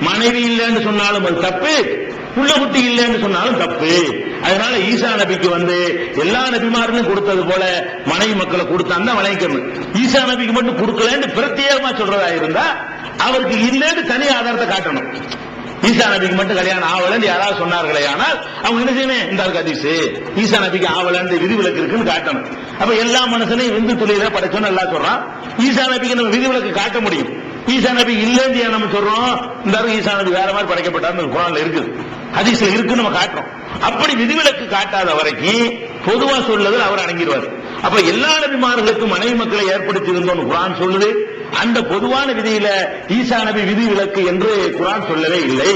மனைவி இல்லைன்னு சொன்னாலும் அது தப்பு, புள்ள குட்டி இல்லைன்னு சொன்னாலும் தப்பு. அதனால ஈசா நபிக்கு எல்லா நபிமாரும் கொடுத்தது போல மனைவி மக்களை கொடுத்தான்னு வளைக்கணும். ஈசா நபிக்கு மட்டும் கொடுக்கலன்னு பிரத்யேகமா சொல்றதா இருந்தா அவருக்கு இல்லைன்னு தனி ஆதாரத்தை காட்டணும். ஈசா நபிக்கு மட்டும் கல்யாணம் ஆவலன்னு யாராவது சொன்னார்களே ஆனால் அவங்க என்ன செய்யணும், இந்த ஹதீஸ் ஈசா நபிக்கு ஆவலன்னு விதிவிலக்கு இருக்குன்னு காட்டணும். அப்ப எல்லா மனுஷனையும் விந்து துளியில படைச்சோன்னு எல்லாம் சொல்றான். ஈசா நபிக்கு நம்ம விதிவிலக்கு காட்ட முடியும். ஈசா நபி இல்லைன்னு நம்ம சொல்றோம், இந்த ஈசா நபி வேற மாதிரி படைக்கப்பட்டார்னு குர்ஆன்ல இருக்குது, ஹதீஸ்ல இருக்குன்னு நம்ம காட்டுறோம். அப்படி விதிவிலக்கு காட்டாத வரைக்கும் பொதுவா சொல்லுதல் அவர் அடங்கிடுவார். அப்ப எல்லா நபிமார்களுக்கும் மனைவி மக்களை ஏற்படுத்தி இருந்தோம்னு குர்ஆன் சொல்லுது. அந்த பொதுவான விதியில ஈசா நபி விதி விலக்கு என்று குர்ஆன் சொல்லவே இல்லை.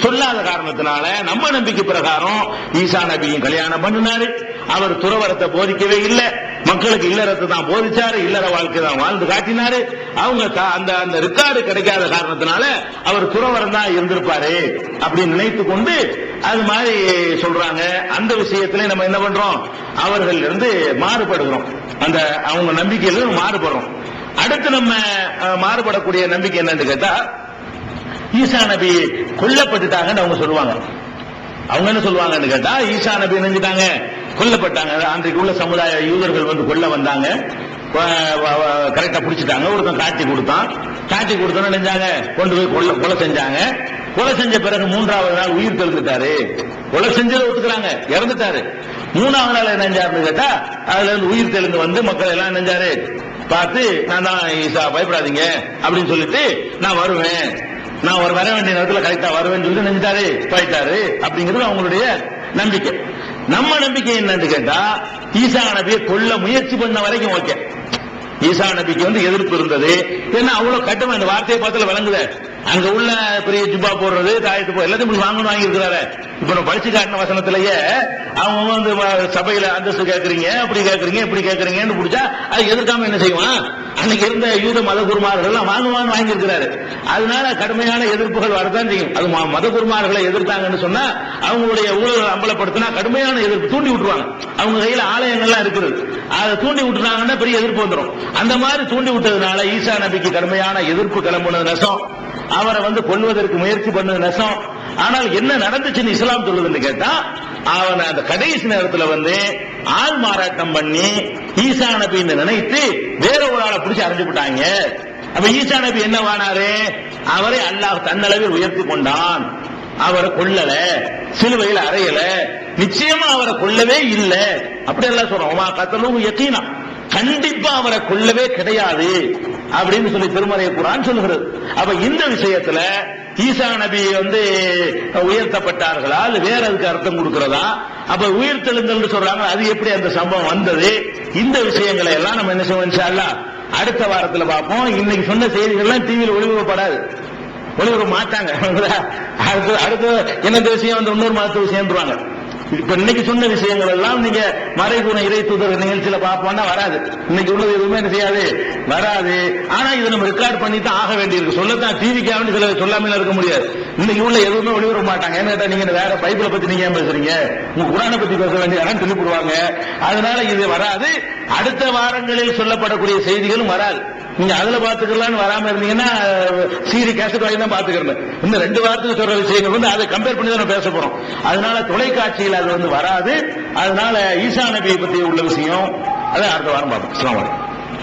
சொல்லாத காரணத்தினால நம்ம நம்பிக்கை பிரகாரம் ஈசா நபியும் கல்யாணம் பண்ணினாரு. அவர் துறவரத்தை போதிக்கவே இல்லை, மக்களுக்கு இல்லறத்தை தான் போதிச்சாரு, இல்லற வாழ்க்கை தான் வாழ்ந்து காட்டினாரு. அவங்க அந்த ரெக்கார்டு கிடைக்காத காரணத்தினால அவர் துறவரம் தான் இருந்திருப்பாரு அப்படின்னு நினைத்து கொண்டு அது மாதிரி சொல்றாங்க. அந்த விஷயத்துல நம்ம என்ன பண்றோம், அவர்கள் இருந்து மாறுபடுகிறோம், அந்த அவங்க நம்பிக்கையில மாறுபடுறோம். அடுத்து நம்ம மாறுபடக்கூடிய நம்பிக்கை என்னன்னு கேட்டா, ஈசா நபி கொல்லப்பட்டுட்டாங்கன்னு அவங்க சொல்லுவாங்க. அவங்க என்ன சொல்லுவாங்கன்னு கேட்டா, ஈசா நபி நினைஞ்சிட்டாங்க, கொல்லப்பட்டாங்க. அன்றைக்கு உள்ள சமுதாய யூதர்கள் கொல்ல வந்தாங்க, கரெக்டா பிடிச்சிட்டாங்க. ஒருத்தன் காட்டி கொடுத்தோன்னு நினைஞ்சாங்க, கொண்டு போய் கொலை செஞ்சாங்க. கொலை செஞ்ச பிறகு 3வது நாள் உயிர் தெழுந்துட்டாரு. கொலை செஞ்சதை ஒத்துக்கிறாங்க, இறந்துட்டாரு. 3வது நாள் என்னஞ்சாருன்னு கேட்டா, அதுல இருந்து உயிர் தெழுந்து மக்கள் எல்லாம் நினைஞ்சாரு பார்த்து, நான் தான் ஈசா, பயப்படாதீங்க அப்படின்னு சொல்லிட்டு நான் வருவேன், நான் வர வேண்டிய நேரத்தில் கரெக்டா வருவேன்னு சொல்லிட்டு நினைஞ்சாரு, போயிட்டாரு அப்படிங்கிறது அவங்களுடைய நம்பிக்கை. நம்ம நம்பிக்கை என்னன்னு கேட்டா, ஈசா நபியை கொல்ல முயற்சி பண்ண வரைக்கும் ஓகே. ஈசா நபிக்கு எதிர்ப்பு இருந்தது. ஏன்னா அவ்வளவு கட்டமா இந்த வார்த்தையை பார்த்தால விளங்குது. அங்க உள்ள பெரிய ஜுப்பா போடுறது, தாயத்து எல்லாத்தையும் வாங்கணும் வாங்கி இருக்கிறாரு. இப்ப நம்ம படிச்சு காட்டின வசனத்திலேயே அவங்க சபையில அந்தஸ்து கேட்கறீங்க, அப்படி கேட்கறீங்க, இப்படி கேட்கறீங்கன்னு பிடிச்சா அது எதிர்க்காம என்ன செய்வான், அன்னைக்கு இருந்த யூத மத குருமார்கள் வாங்கி இருக்கிறாரு. அதனால கடுமையான எதிர்ப்புகள் வரதான் செய்யும். அது மத குருமார்களை எதிர்த்தாங்கன்னு சொன்னா அவங்களுடைய ஊழல் அம்பலப்படுத்தினா கடுமையான எதிர்ப்பு தூண்டி விட்டுருவாங்க. அவங்க கையில ஆலயங்கள்லாம் இருக்குது, அதை தூண்டி விட்டுறாங்கன்னா பெரிய எதிர்ப்பு வந்துடும். அந்த மாதிரி தூண்டி விட்டதுனால ஈசா நபிக்கு கடுமையான எதிர்ப்பு கிளம்புனது நெசம், அவரை கொல்வதற்கு முயற்சி பண்ணது நெசம். ஆனால் என்ன நடந்துச்சுன்னு இஸ்லாம் சொல்லுதுன்னு கேட்டா, அவனை அந்த கடைசி நேரத்தில் ஆள் மாறாட்டம் பண்ணி ஈசா நபின்னு நினைத்து வேற ஒரு ஆளை பிடிச்சி அரைஞ்சு விட்டாங்க. அப்ப ஈசா நபி என்ன வானாரு, அவரை அல்லாஹ் தன்னளவில் உயர்த்தி கொண்டான். அவரை கொல்லல, சிலுவையில் அறையல, நிச்சயமா அவரை கொல்லவே இல்லை அப்படி எல்லாம் சொல்றோம். கத்தலும் யக்கீனா, கண்டிப்பா அவரை கொல்லவே கிடையாது அப்படின்னு சொல்லி திருமறை குர்ஆன் சொல்லுகிறது. அப்ப இந்த விஷயத்துல ஈசா நபி உயர்த்தப்பட்டார்களா, அது வேற அதுக்கு அர்த்தம் கொடுக்கிறதா? அப்ப உயிர்த்தெழுந்தல் சொல்றாங்க, அது எப்படி அந்த சம்பவம் வந்தது? இந்த விஷயங்களை எல்லாம் நம்ம என்ன செய்வோம் இன்ஷா அல்லாஹ் அடுத்த வாரத்தில் பார்ப்போம். இன்னைக்கு சொன்ன செய்திகள்லாம் டிவியில் ஒளிபரப்பப்படாது, ஒளிபரப்ப மாட்டாங்க. அடுத்த என்ன விஷயம் இன்னொரு மாதத்து விஷயம். இப்ப இன்னைக்கு சொன்ன விஷயங்கள் எல்லாம் நீங்க மறைகுண இறை தூதர் நிகழ்ச்சியில பார்ப்போம்னா வராது. இன்னைக்கு உள்ளது எதுவுமே என்ன செய்யாது, வராது. ஆனா இதை நம்ம ரெக்கார்ட் பண்ணி தான் ஆக வேண்டியிருக்கு. சொல்லத்தான் டிவிக்காக சில சொல்லாமல இருக்க முடியாது. இன்னைக்கு உள்ள எதுவுமே ஒளிபரப்ப மாட்டாங்க. ஏன்னு கேட்டா, நீங்க வேற பைபிளை பத்தி நீங்க ஏன் பேசுறீங்க, உங்க குர்ஆனை பத்தி பேச வேண்டிய இடம் சொல்லி போடுவாங்க. அதனால இது வராது. அடுத்த வாரங்களில் சொல்லப்படக்கூடிய செய்திகளும் வராது. நீங்க அதுல பாத்துக்கலாம்னு வராம இருந்தீங்கன்னா சீரி கேசட் வாங்கி தான் பாத்துக்கிறேன். இன்னும் 2 வாரத்துக்கு சொல்ற விஷயங்கள் அதை கம்பேர் பண்ணி தான் பேச போறோம். அதனால தொலைக்காட்சியில் அது வராது. அதனால ஈசா நபியை பத்தி உள்ள விஷயம் அதை அடுத்த வாரம் பார்ப்போம். அஸ்ஸலாமு அலைக்கும்.